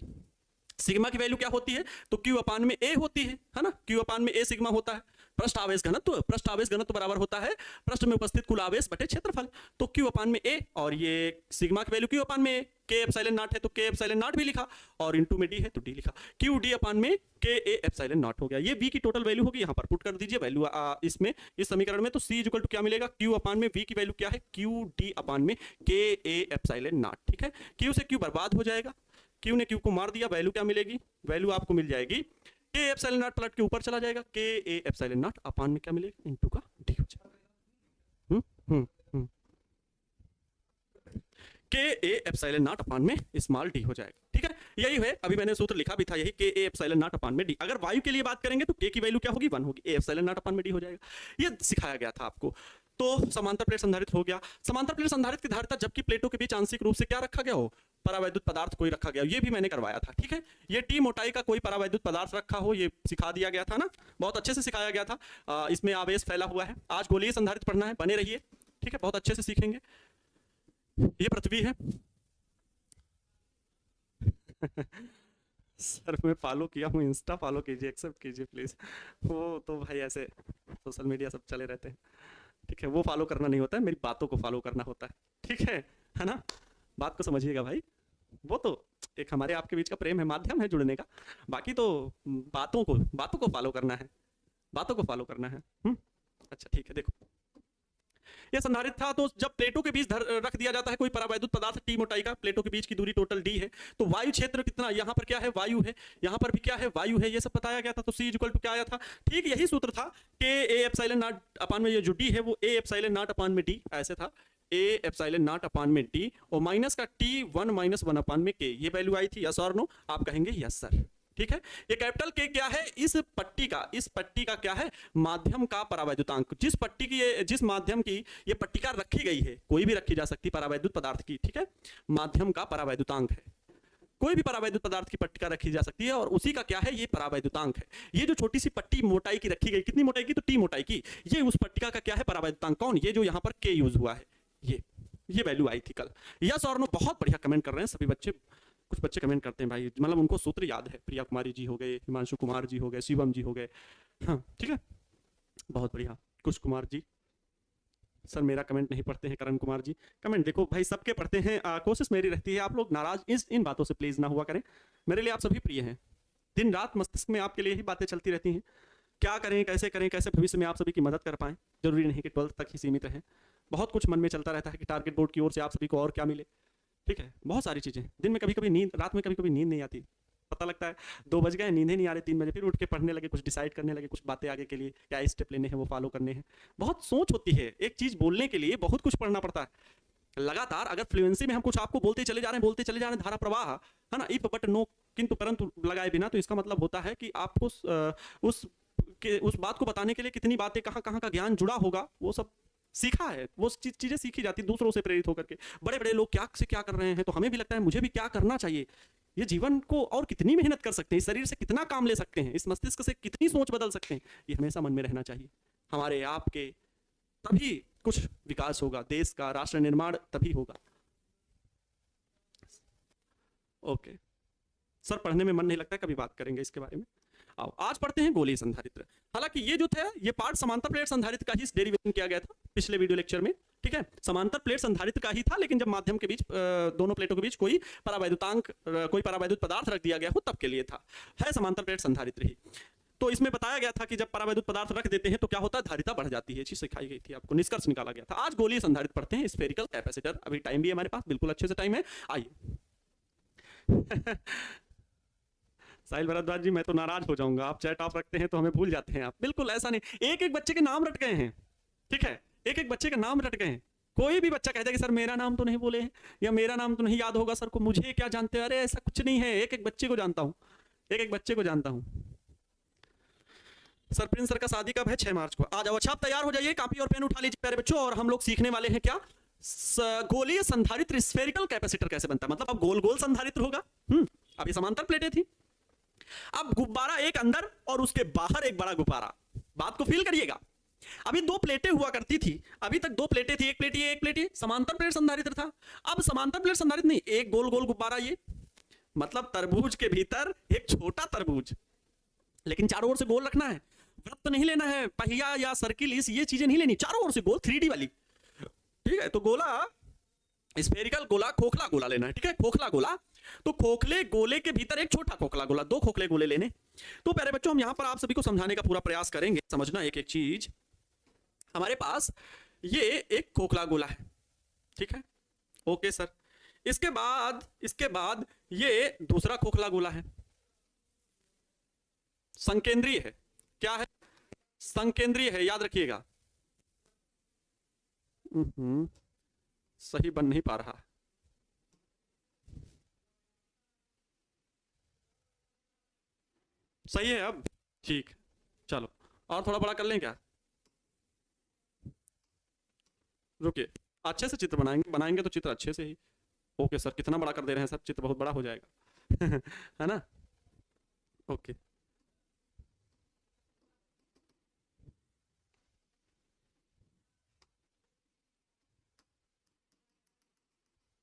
सिग्मा की वैल्यू क्या होती है? तो Q अपान में A होती है ना? Q अपान में A सिग्मा होता है। पृष्ठ आवेश घनत्व, पृष्ठ आवेश घनत्व बराबर होता है पृष्ठ में उपस्थित कुल आवेश बटे क्षेत्रफल। तो Q अपान में A, और ये सिग्मा की वैल्यू Q अपान में A, K एप्सिलॉन नॉट है तो K एप्सिलॉन नॉट भी लिखा, और इंटू में D है तो D लिखा। Q D अपान में KA एप्सिलॉन नॉट हो गया। ये V की टोटल वैल्यू होगी, यहाँ पर पुट कर दीजिए वैल्यू इसमें, इस समीकरण में। तो C इक्वल टू क्या मिलेगा? Q अपान में V की वैल्यू क्या है? Q D अपान में KA एप्सिलॉन नॉट, ठीक है? Q से Q बर्बाद हो जाएगा, Q ने Q को मार दिया, वैल्यू क्या मिलेगी? वैल्यू आपको मिल जाएगी K एप्सिलॉन नॉट पलट के ऊपर चला जाएगा, KA एप्सिलॉन नॉट अपान में क्या मिलेगा? इनटू का D हो जाएगा। KA एप्सिलॉन नॉट अपान में स्मॉल d हो जाएगा, ठीक है? यही है, अभी मैंने सूत्र लिखा भी था यही, KA एप्सिलॉन नॉट अपान में D। अगर वायु के लिए बात करेंगे तो K की वैल्यू क्या होगी? 1 होगी, A एप्सिलॉन नॉट अपान में D हो जाएगा। ये सिखाया गया था आपको। तो समांतर प्लेट संधारित्र हो गया। समांतर प्लेट संधारित्र की धारिता जबकि प्लेटों के बीच आंशिक रूप से क्या रखा गया हो? परावैद्युत पदार्थ कोई रखा गया, ये भी मैंने करवाया था, ठीक है? ये T मोटाई का कोई परावैद्युत पदार्थ रखा हो, ये सिखा दिया गया था ना, बहुत अच्छे से सिखाया गया था। इसमें आवेश फैला हुआ है। आज गोलीय संधारित्र पढ़ना है, बने रहिए, ठीक है? बहुत अच्छे से सीखेंगे। ये पृथ्वी है। सर मैं फॉलो किया हूँ, इंस्टा फॉलो कीजिए, एक्सेप्ट कीजिए प्लीज। वो तो भाई ऐसे सोशल मीडिया सब चले रहते हैं, ठीक है? वो फॉलो करना नहीं होता है, मेरी बातों को फॉलो करना होता है, ठीक है ना? बात को समझिएगा भाई, वो तो एक हमारे आपके बीच का प्रेम है, माध्यम है जुड़ने का। बाकी तो बातों को फॉलो करना है, बातों को फॉलो करना है। अच्छा ठीक है, देखो यह संधारित्र था। तो जब प्लेटों के बीच रख दिया जाता है कोई परावैद्युत पदार्थ T मोटाई का, प्लेटों के बीच की दूरी टोटल D है, तो वायु क्षेत्र कितना? यहाँ पर क्या है? वायु है, यहाँ पर भी क्या है? वायु है। ये सब बताया गया था। तो C इक्वल टू क्या आया था? ठीक यही सूत्र था, KA एप्सिलॉन नॉट अपान में ये जो D है वो A एप्सिलॉन नॉट अपान में D ऐसे था, A एप्सिलॉन नॉट अपान में D, और माइनस का T1 माइनस 1 अपान में K। ये वैल्यू आई थी, यस और नो? आप कहेंगे यस सर, ठीक है? ये कैपिटल K क्या है? इस पट्टी का क्या है? माध्यम का परावैद्युतांक। जिस माध्यम की ये पट्टिका रखी गई है, कोई भी रखी जा सकती परावैद्युत पदार्थ की, ठीक है? माध्यम का परावैद्युतांक है। कोई भी परावैद्युत पदार्थ की पट्टिका रखी जा सकती है और उसी का क्या है, ये परावैद्युतांक है। ये जो छोटी सी पट्टी मोटाई की रखी गई, कितनी मोटाई की, तो टी मोटाई की, ये उस पट्टिका का क्या है, परावैद्युतांक। कौन, ये जो यहाँ पर के यूज हुआ है, ये वैल्यू आई थी कल। यस और नो, बहुत बढ़िया कमेंट कर रहे हैं सभी बच्चे। कुछ बच्चे कमेंट करते हैं भाई, मतलब उनको सूत्र याद है। प्रिया कुमारी जी हो गए, हिमांशु कुमार जी हो गए, शिवम जी हो गए, हाँ ठीक है, बहुत बढ़िया। कुश कुमार जी, सर मेरा कमेंट नहीं पढ़ते हैं। करण कुमार जी, कमेंट देखो भाई सबके पढ़ते हैं, कोशिश मेरी रहती है आप लोग नाराज इन बातों से प्लीज ना हुआ करें। मेरे लिए आप सभी प्रिय हैं, दिन रात मस्तिष्क में आपके लिए ही बातें चलती रहती हैं, क्या करें, कैसे भविष्य में आप सभी की मदद कर पाएं। जरूरी नहीं कि 12th तक ही सीमित रहे, बहुत कुछ मन में चलता रहता है कि टारगेट बोर्ड की ओर से आप सभी को और क्या मिले, ठीक है, बहुत सारी चीजें। दिन में कभी कभी नींद, रात में कभी कभी नींद नहीं आती, पता लगता है 2 बज गए, नींद ही नहीं आ रही, 3 बजे फिर उठ के पढ़ने लगे, कुछ डिसाइड करने लगे, कुछ बातें आगे के लिए क्या स्टेप लेने हैं वो फॉलो करने हैं। बहुत सोच होती है, एक चीज बोलने के लिए बहुत कुछ पढ़ना पड़ता है लगातार। अगर फ्लुएंसी में हम कुछ आपको बोलते चले जा रहे हैं, धारा प्रवाह है ना, इफ बट नो किंतु परंतु लगाए बिना, तो इसका मतलब होता है कि आपको उस बात को बताने के लिए कितनी बातें, कहाँ कहाँ का ज्ञान जुड़ा होगा, वो सब सीखा है, वो चीजें सीखी जाती दूसरों से प्रेरित होकर के। बड़े बड़े लोग क्या से क्या कर रहे हैं, तो हमें भी लगता है मुझे भी क्या करना चाहिए। ये जीवन को और कितनी मेहनत कर सकते हैं, इस शरीर से कितना काम ले सकते हैं, इस मस्तिष्क से कितनी सोच बदल सकते हैं, ये हमेशा मन में रहना चाहिए हमारे आपके। तभी कुछ विकास होगा, देश का राष्ट्र निर्माण तभी होगा। ओके सर, पढ़ने में मन नहीं लगता, कभी बात करेंगे इसके बारे में। आओ आज पढ़ते हैं गोलीय संधारित्र। हालांकि ये जो था, ये पार्ट समांतर प्लेट संधारित्र का ही डेरिवेशन किया गया था पिछले वीडियो लेक्चर में, ठीक है, समांतर प्लेट संधारित्र का ही था, लेकिन जब माध्यम के बीच दोनों प्लेटों के बीच कोई परावैद्युतांक, कोई परावैद्युत पदार्थ रख दिया गया हो तब के लिए था, है समांतर प्लेट संधारित्र ही। तो इसमें बताया गया था कि जब परावैद्युत पदार्थ रख देते हैं तो क्या होता है, धारिता बढ़ जाती है, चीज सिखाई गई थी आपको, निष्कर्ष निकाला गया था। आज गोलीय संधारित्र पढ़ते हैं, स्फेरिकल कैपेसिटर। अभी टाइम भी है हमारे पास, बिल्कुल अच्छे से टाइम है, आइए। साहिल भरद्वाज जी, मैं तो नाराज हो जाऊंगा, आप चैट ऑफ रखते हैं तो हमें भूल जाते हैं आप। बिल्कुल ऐसा नहीं, एक एक बच्चे के नाम रट गए हैं, ठीक है, एक एक बच्चे के नाम रट गए हैं। कोई भी बच्चा कहता है कि सर मेरा नाम तो नहीं बोले हैं, या मेरा नाम तो नहीं याद होगा सर को, मुझे क्या जानते हैं, अरे ऐसा कुछ नहीं है, एक एक बच्चे को जानता हूं, एक एक बच्चे को जानता हूं। सर प्रिंस सर का शादी कब है, 6 मार्च को। आ जाओ, अच्छा आप तैयार हो जाइए, कॉपी और पेन उठा लीजिए प्यारे बच्चों, और हम लोग सीखने वाले हैं क्या, गोलीय संधारित्र स्फेरिकल कैपेसिटर कैसे बनता है। मतलब अब गोल गोल संधारित्र होगा, अभी समांतर प्लेटें थी, अब गुब्बारा एक अंदर और उसके बाहर एक बड़ा गुब्बारा। बात को फील करिएगा, अभी 2 प्लेटें हुआ करती थी, अभी तक 2 प्लेटें थी, एक प्लेट ये एक प्लेट ये, समांतर प्लेट संधारित्र था। अब समांतर प्लेट संधारित्र नहीं, एक गोल गोल गुब्बारा, ये मतलब तरबूज के भीतर एक छोटा तरबूज, लेकिन चारों ओर से गोल रखना है, वृत्त नहीं लेना है, पहिया या सर्किल, ये चीजें नहीं लेनी, चारों ओर से गोल, 3D वाली, ठीक है। तो गोला, स्फेरिकल गोला, खोखला गोला लेना है, ठीक है, खोखला गोला। तो खोखले गोले के भीतर एक छोटा खोखला गोला, 2 खोखले गोले लेने। तो प्यारे बच्चों, हम यहां पर आप सभी को समझाने का पूरा प्रयास करेंगे, समझना एक एक चीज। हमारे पास ये एक खोखला गोला है, ठीक है, ओके सर। इसके बाद ये दूसरा खोखला गोला है, संकेंद्रीय है, क्या है, संकेंद्रीय है, याद रखिएगा। सही बन नहीं पा रहा, सही है अब, ठीक, चलो और थोड़ा बड़ा कर लें क्या, रुकिए, अच्छे से चित्र बनाएंगे तो चित्र अच्छे से ही। ओके सर, कितना बड़ा कर दे रहे हैं सर, चित्र बहुत बड़ा हो जाएगा है ना, ओके।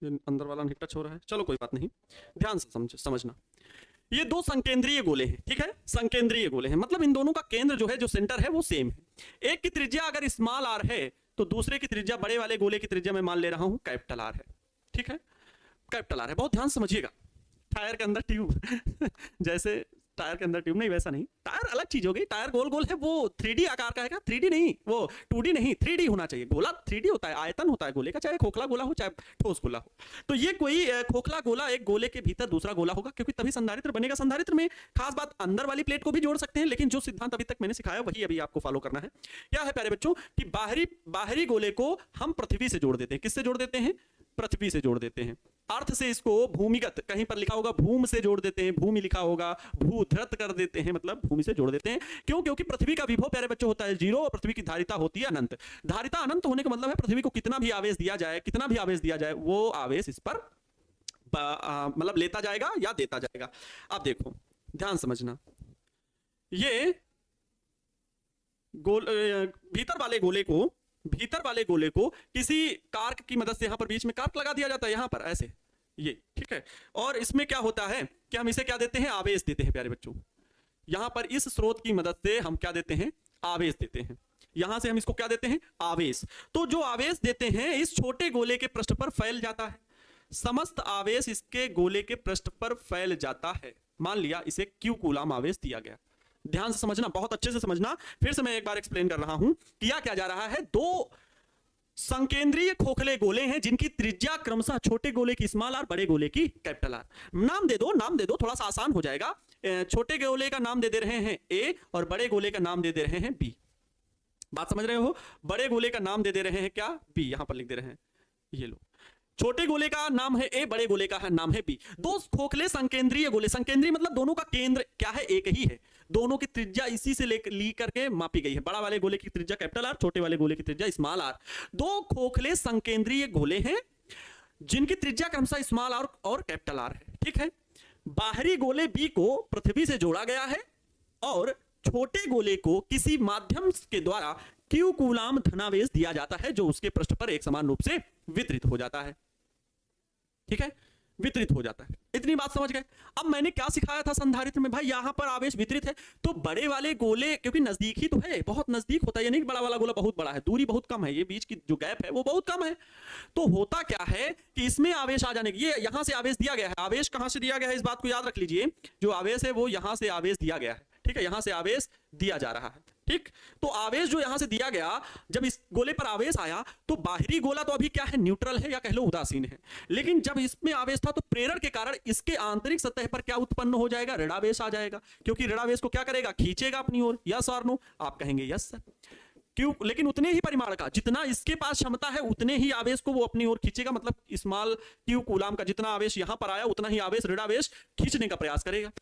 अंदर वाला नहीं टच हो रहा है, चलो कोई बात नहीं, ध्यान से समझना। ये 2 संकेंद्रीय गोले हैं, ठीक है, संकेंद्रीय गोले हैं, मतलब इन दोनों का केंद्र जो है, जो सेंटर है वो सेम है। एक की त्रिज्या अगर स्मॉल r है तो दूसरे की त्रिज्या, बड़े वाले गोले की त्रिज्या मैं मान ले रहा हूं कैपिटल R है, ठीक है, कैपिटल R है। बहुत ध्यान समझिएगा, टायर के अंदर ट्यूब जैसे टायर के अंदर ट्यूब नहीं, वैसा नहीं, टायर अलग चीज हो गई, टायर गोल गोल है, वो 3D आकार का है, 3D नहीं, वो 2D नहीं, 3D होना चाहिए। गोला 3D होता है, आयतन होता है गोले का, चाहे खोखला गोला हो चाहे ठोस गोला हो। तो ये कोई खोखला गोला एक गोले के भीतर दूसरा गोला होगा, क्योंकि तभी संधारित्र बनेगा। संधारित्र में खास बात, अंदर वाली प्लेट को भी जोड़ सकते हैं, लेकिन जो सिद्धांत अभी तक मैंने सिखाया वही अभी आपको फॉलो करना है। क्या है प्यारे बच्चों, कि बाहरी गोले को हम पृथ्वी से जोड़ देते हैं। किससे जोड़ देते हैं, पृथ्वी से जोड़ देते हैं। अर्थ से इसको भूमिगत, कहीं पर लिखा होगा भूम से जोड़ देते हैं, भूमि लिखा होगा, भूधृत कर देते हैं, मतलब भूमि से जोड़ देते हैं। क्यों, क्योंकि पृथ्वी का विभव प्यारे बच्चों होता है 0 और पृथ्वी की धारिता होती है अनंत। धारिता अनंत होने का मतलब है पृथ्वी को कितना भी आवेश दिया जाए, वो आवेश इस पर मतलब लेता जाएगा या देता जाएगा। अब देखो ध्यान समझना, ये भीतर वाले गोले को किसी कार्क की मदद से यहां पर बीच में कार्क लगा दिया जाता है, यहां पर ऐसे, ये ठीक है। और इसमें क्या होता है कि हम इसे क्या देते हैं, आवेश देते हैं प्यारे बच्चों। यहां पर इस स्रोत की मदद से हम क्या देते हैं, आवेश देते हैं। यहां से हम इसको क्या देते हैं, आवेश। तो जो आवेश देते हैं इस छोटे गोले के पृष्ठ पर फैल जाता है, समस्त आवेश इसके गोले के पृष्ठ पर फैल जाता है। मान लिया इसे Q कूलम आवेश दिया गया। ध्यान से समझना, बहुत अच्छे से समझना, फिर से मैं एक बार एक्सप्लेन कर रहा हूं। किया क्या जा रहा है, दो संकेंद्रीय खोखले गोले हैं जिनकी त्रिज्या क्रमशः छोटे गोले की स्मॉल आर, बड़े गोले की कैपिटल आर। नाम दे दो, थोड़ा सा आसान हो जाएगा। छोटे गोले का नाम दे रहे हैं ए और बड़े गोले का नाम दे रहे हैं बी। बात समझ रहे हो, बड़े गोले का नाम दे रहे हैं क्या, बी, यहां पर लिख दे रहे हैं, ये लो। छोटे गोले का नाम है ए, बड़े गोले का नाम है बी। दो खोखले संकेंद्रीय गोले, संकेंद्रीय मतलब दोनों का केंद्र क्या है, एक ही है। दोनों की त्रिज्या इसी से ली करके मापी गई है। बड़ा वाले गोले की त्रिज्या कैपिटल आर, छोटे वाले गोले की त्रिज्या स्मॉल आर। दो खोखले संकेंद्रीय गोले हैं जिनकी त्रिज्या क्रमशः स्मॉल आर और कैपिटल आर है, ठीक है। बाहरी गोले बी को पृथ्वी से जोड़ा गया है और छोटे गोले को किसी माध्यम के द्वारा Q कूलम धनावेश दिया जाता है जो उसके पृष्ठ पर एक समान रूप से वितरित हो जाता है, ठीक है, वितरित हो जाता है। इतनी बात समझ गए। अब मैंने क्या सिखाया था संधारित्र में, भाई यहां पर आवेश वितरित है तो बड़े वाले गोले, क्योंकि नजदीक ही तो है, बहुत नजदीक होता है, यानी कि बड़ा वाला गोला बहुत बड़ा है, दूरी बहुत कम है, ये बीच की जो गैप है वो बहुत कम है। तो होता क्या है कि इसमें आवेश आ जाने की, ये यहां से आवेश दिया गया है। आवेश कहां से दिया गया है, इस बात को याद रख लीजिए, जो आवेश है वो यहां से आवेश दिया गया है, ठीक है, यहां से आवेश दिया जा रहा है, ठीक। तो आवेश जो यहां से दिया गया, जब इस गोले पर आवेश आया तो बाहरी गोला तो अभी क्या है, न्यूट्रल है या कह लो उदासीन है। लेकिन जब इसमें आवेश था तो प्रेरण के कारण इसके आंतरिक सतह पर क्या उत्पन्न हो जाएगा, ऋणावेश आ जाएगा, क्योंकि ऋणावेश को क्या करेगा, खींचेगा अपनी ओर। यस और नो, आप कहेंगे यस सर। क्यों, लेकिन उतने ही परिमाण का, जितना इसके पास क्षमता है उतने ही आवेश को वो अपनी ओर खींचेगा। मतलब स्मॉल Q कूलम का जितना आवेश यहां पर आया उतना ही आवेश ऋणावेश खींचने का प्रयास करेगा,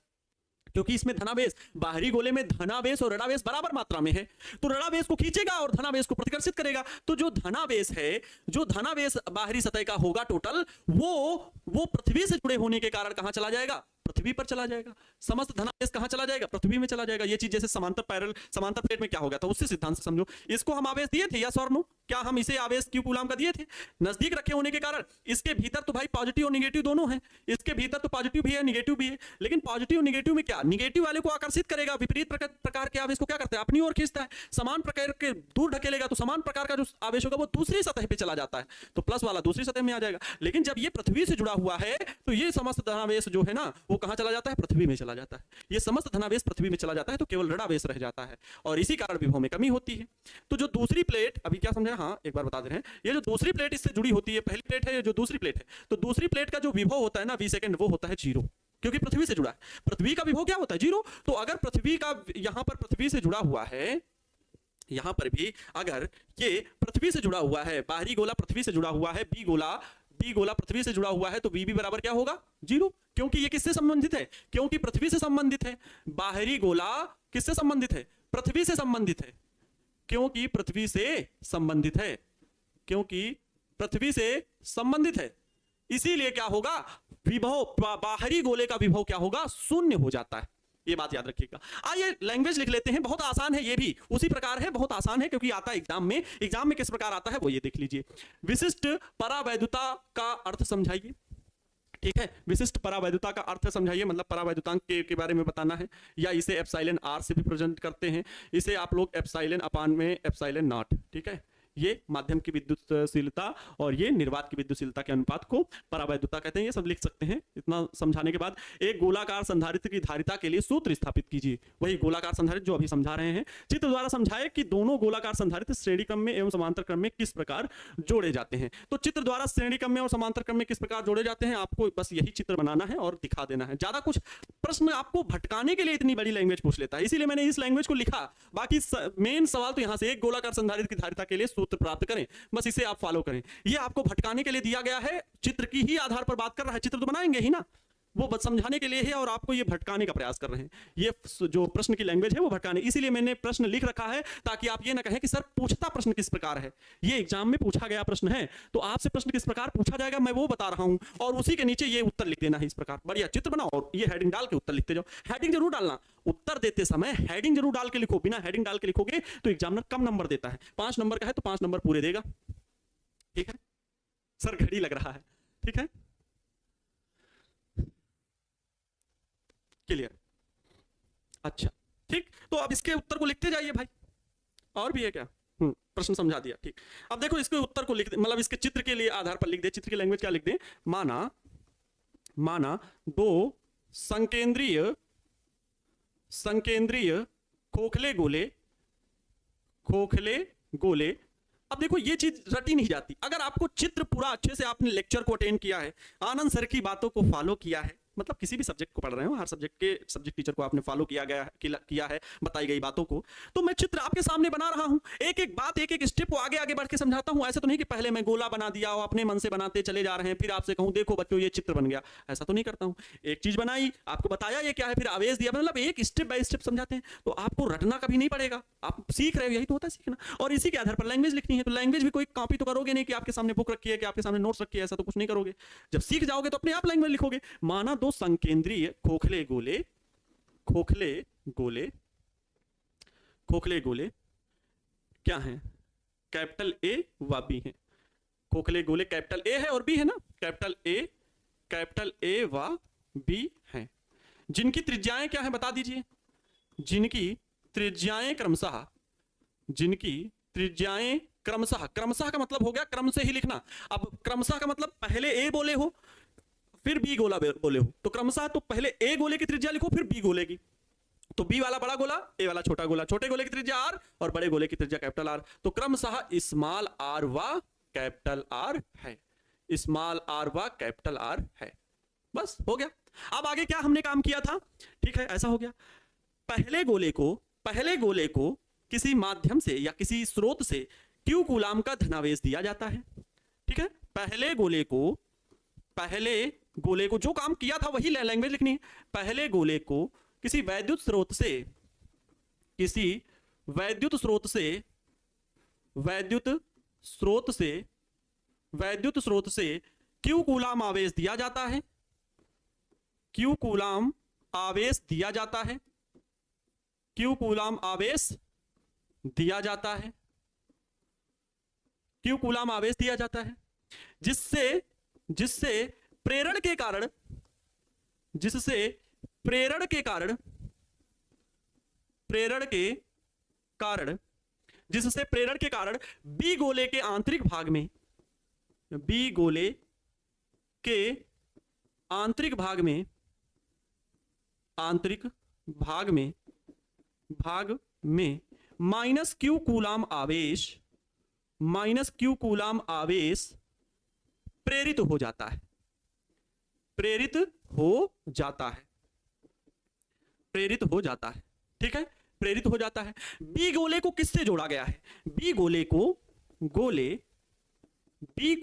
क्योंकि इसमें धनावेश, बाहरी गोले में धनावेश और ऋणावेश बराबर मात्रा में है, तो ऋणावेश को खींचेगा और धनावेश को प्रतिकर्षित करेगा। तो जो धनावेश है, जो धनावेश बाहरी सतह का होगा टोटल, वो पृथ्वी से जुड़े होने के कारण कहां चला जाएगा, पृथ्वी पर चला जाएगा। समस्त धनावेश कहां चला जाएगा, पृथ्वी में चला जाएगा। ये चीज जैसे समांतर प्लेट में क्या हो गया था, उससे सिद्धांत से समझो। इसको हम आवेश दिए थे यस और नो, क्या हम इसे आवेश Q कूलम का दिए थे, नजदीक रखे होने के कारण। इसके भीतर तो भाई पॉजिटिव और निगेटिव दोनों हैं, इसके भीतर तो पॉजिटिव भी है निगेटिव भी है, लेकिन पॉजिटिव निगेटिव में क्या, निगेटिव वाले को आकर्षित करेगा, विपरीत प्रकार के आवेश को क्या करता है, अपनी ओर खींचता है। समान प्रकार के दूर ढकेलेगा तो समान प्रकार का जो आवेश होगा वो दूसरी सतह पे चला जाता है, तो प्लस वाला दूसरी सतह में आ जाएगा। लेकिन जब ये पृथ्वी से जुड़ा हुआ है तो ये समस्त धनावेश जो है ना वो कहां चला जाता है, पृथ्वी में चला जाता है। ये समस्त धनावेश पृथ्वी में चला जाता है तो केवल ऋणावेश रह जाता है और इसी कारण विभव में कमी होती है। तो जो दूसरी प्लेट, अभी क्या समझे, हाँ एक बार बता दे रहे हैं, ये जो दूसरी प्लेट इससे जुड़ी होती है, पहली प्लेट है ये जो दूसरी प्लेट है, तो दूसरी प्लेट का जो विभव होता है ना V सेकंड, वो होता है 0, क्योंकि पृथ्वी से जुड़ा है। पृथ्वी का विभव क्या होता है, 0। तो अगर पृथ्वी का, यहां पर पृथ्वी से जुड़ा हुआ है, यहां पर भी अगर ये पृथ्वी से जुड़ा हुआ है, बाहरी गोला पृथ्वी से जुड़ा हुआ है, बी गोला पृथ्वी से जुड़ा हुआ है, तो VB बराबर क्या होगा, 0, क्योंकि ये किससे संबंधित है, क्योंकि पृथ्वी से संबंधित है। बाहरी गोला किससे संबंधित है, पृथ्वी से संबंधित है, क्योंकि पृथ्वी से संबंधित है, क्योंकि पृथ्वी से संबंधित है। इसीलिए क्या होगा, विभव, बाहरी गोले का विभव क्या होगा, शून्य हो जाता है। ये बात याद रखिएगा। आइए लैंग्वेज लिख लेते हैं, बहुत आसान है, ये भी उसी प्रकार है, बहुत आसान है क्योंकि आता है एग्जाम में। एग्जाम में किस प्रकार आता है वो ये देख लीजिए। विशिष्ट परावैधुता का अर्थ समझाइए, ठीक है, विशिष्ट परावैधुता का अर्थ समझाइए, मतलब परावैधुतांक के बारे में बताना है, या इसे एप्सिलॉन R से भी प्रेजेंट करते हैं, इसे आप लोग एप्सिलॉन अपान में एप्सिलॉन नॉट, ठीक है। ये माध्यम की विद्युतशीलता और ये निर्वात की विद्युतशीलता के अनुपात को परावैधुता कहते हैं। ये सब लिख सकते हैं। इतना समझाने के बाद एक गोलाकार संधारित्र की धारिता के लिए सूत्र स्थापित कीजिए। वही गोलाकार संधारित्र जो अभी समझा रहे हैं। चित्र द्वारा समझाए कि दोनों गोलाकार संधारित्र श्रेणी क्रम में एवं समांतर क्रम में किस प्रकार जोड़े जाते हैं। तो चित्र द्वारा श्रेणी क्रम में और समांतर क्रम में किस प्रकार जोड़े जाते हैं, आपको बस यही चित्र बनाना है और दिखा देना है। ज्यादा कुछ प्रश्न आपको भटकाने के लिए इतनी बड़ी लैंग्वेज पूछ लेता है, इसीलिए मैंने इस लैंग्वेज को लिखा। बाकी मेन सवाल तो यहां से, एक गोलाकार संधारित्र की धारिता के लिए सूत्र प्राप्त करें, बस इसे आप फॉलो करें। ये आपको भटकाने के लिए दिया गया है, चित्र की ही आधार पर बात कर रहा है। चित्र तो बनाएंगे ही ना, वो बस समझाने के लिए है और आपको ये भटकाने का प्रयास कर रहे हैं। ये जो प्रश्न की लैंग्वेज है वो भटकाने, इसीलिए मैंने प्रश्न लिख रखा है ताकि आप ये ना कहें कि सर पूछता प्रश्न किस प्रकार है। ये एग्जाम में पूछा गया प्रश्न है तो आपसे प्रश्न किस प्रकार पूछा जाएगा मैं वो बता रहा हूं, और उसी के नीचे ये उत्तर लिख देना है इस प्रकार। बढ़िया चित्र बनाओ और ये हेडिंग डाल के उत्तर लिखते जाओ। हेडिंग जरूर डालना, उत्तर देते समय हेडिंग जरूर डाल के लिखो। बिना हेडिंग डाल के लिखोगे तो एग्जामिनर कम नंबर देता है। 5 नंबर का है तो 5 नंबर पूरे देगा। ठीक है सर, घड़ी लग रहा है। ठीक है, क्लियर? अच्छा ठीक, तो अब इसके उत्तर को लिखते जाइए भाई। और भी है क्या? प्रश्न समझा दिया। ठीक, अब देखो इसके उत्तर को लिख दे, मतलब इसके चित्र के लिए आधार पर लिख दे। चित्र की लैंग्वेज क्या लिख दे? माना दो संकेंद्रीय खोखले गोले। अब देखो ये चीज रटी नहीं जाती। अगर आपको चित्र पूरा अच्छे से आपने लेक्चर को अटेंड किया है, आनंद सर की बातों को फॉलो किया है, मतलब किसी भी सब्जेक्ट को पढ़ रहे हो, हर सब्जेक्ट टीचर को आपने फॉलो किया है बताई गई बातों को, तो मैं चित्र आपके सामने बना रहा हूं। एक एक बात, एक एक स्टेप को आगे बढ़ के समझाता हूं। ऐसा तो नहीं कि पहले मैं गोला बना दिया और अपने मन से बनाते चले जा रहे हैं, फिर आपसे कहूं देखो बच्चों ये चित्र बन गया। ऐसा तो नहीं करता हूं। एक चीज बनाई, आपको बताया ये क्या है, फिर आवेश दिया, मतलब एक स्टेप बाय स्टेप समझाते हैं। तो आपको रटना कभी नहीं पड़ेगा, आप सीख रहे हो, यही तो होता है सीखना। और इसी के आधार पर लैंग्वेज लिखनी है। तो लैंग्वेज भी कोई कॉपी तो करोगे नहीं कि आपके सामने बुक रखी है, कि आपके सामने नोट्स रखी है, ऐसा तो कुछ नहीं करोगे। जब सीख जाओगे तो अपने आप लैंग्वेज लिखोगे। माना दो संकेंद्रीय खोखले गोले क्या है? कैपिटल ए व बी है। खोखले गोले कैपिटल ए है और बी है ना, कैपिटल ए व बी है। जिनकी त्रिज्याएं क्या है बता दीजिए? जिनकी त्रिज्याएं क्रमशः, क्रमशः का मतलब हो गया क्रम से ही लिखना। अब क्रमशः का मतलब पहले ए बोले हो फिर बी गोला बोले हो, तो क्रमशः तो पहले ए गोले की त्रिज्या लिखो फिर बी गोले की। तो बी वाला बड़ा गोला, ए वाला छोटा गोला, छोटे गोले की त्रिज्या आर और बड़े गोले की त्रिज्या कैपिटल आर। तो क्रमशः स्मॉल आर व कैपिटल आर है, स्मॉल आर व कैपिटल आर है। बस हो गया। अब आगे क्या हमने काम किया था? ठीक है, ऐसा हो गया। पहले गोले को किसी माध्यम से या किसी स्रोत से क्यू कूलाम का धनावेश दिया जाता है। ठीक है, पहले गोले को जो काम किया था वही लैंग्वेज लिखनी है। पहले गोले को किसी वैद्युत स्रोत से क्यू कूलाम आवेश दिया जाता है। क्यू कूलाम आवेश दिया जाता है जिससे प्रेरण के कारण बी गोले के आंतरिक भाग में माइनस क्यू कूलाम आवेश प्रेरित हो जाता है। ठीक है, प्रेरित हो जाता है। बी गोले को किससे जोड़ा गया है? बी गोले बी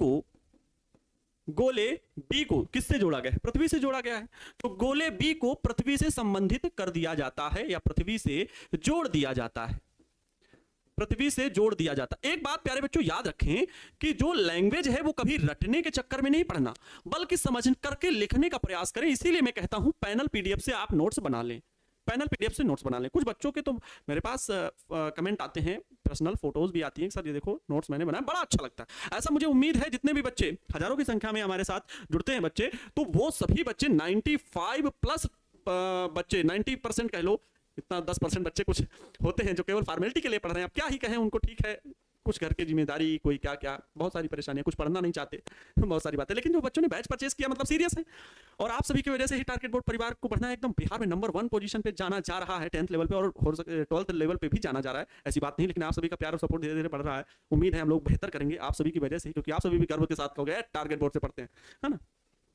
को किससे जोड़ा गया है? पृथ्वी से जोड़ा गया है। तो गोले बी को पृथ्वी से संबंधित कर दिया जाता है या पृथ्वी से जोड़ दिया जाता है। एक बात प्यारे बच्चों याद रखें कि जो लैंग्वेज है वो कभी रटने के चक्कर में नहीं पढ़ना, बल्कि समझ करके लिखने का प्रयास करें। इसीलिए मैं कहता हूं पैनल पीडीएफ से आप नोट्स बना लें। कुछ बच्चों के तो मेरे पास कमेंट आते हैं, पर्सनल फोटोज भी आती हैं, सर ये देखो नोट्स मैंने बनाया, बड़ा अच्छा लगता है। ऐसा मुझे उम्मीद है जितने भी बच्चे हजारों की संख्या में हमारे साथ जुड़ते हैं बच्चे, तो वो सभी बच्चे 95+ बच्चे 90% कह लो, इतना 10% बच्चे कुछ होते हैं जो केवल फॉर्मेलिटी के लिए पढ़ रहे हैं। अब क्या ही कहें उनको, ठीक है कुछ घर की जिम्मेदारी, कोई क्या बहुत सारी परेशानियां, कुछ पढ़ना नहीं चाहते, बहुत सारी बातें। लेकिन जो बच्चों ने बैच परचेस किया मतलब सीरियस है, और आप सभी की वजह से ही टारगेट बोर्ड परिवार को बढ़ना एकदम बिहार में नंबर 1 पोजीशन पे जाना जा रहा है, 10th लेवल पे और 12th लेवल पे भी जाना जा रहा है। ऐसी बात नहीं, लेकिन आप सभी का प्यार और सपोर्ट धीरे धीरे बढ़ रहा है। उम्मीद है हम लोग बेहतर करेंगे आप सभी की वजह से, क्योंकि आप सभी भी गर्व के साथ कहोगे टारगेट बोर्ड से पढ़ते हैं, है ना।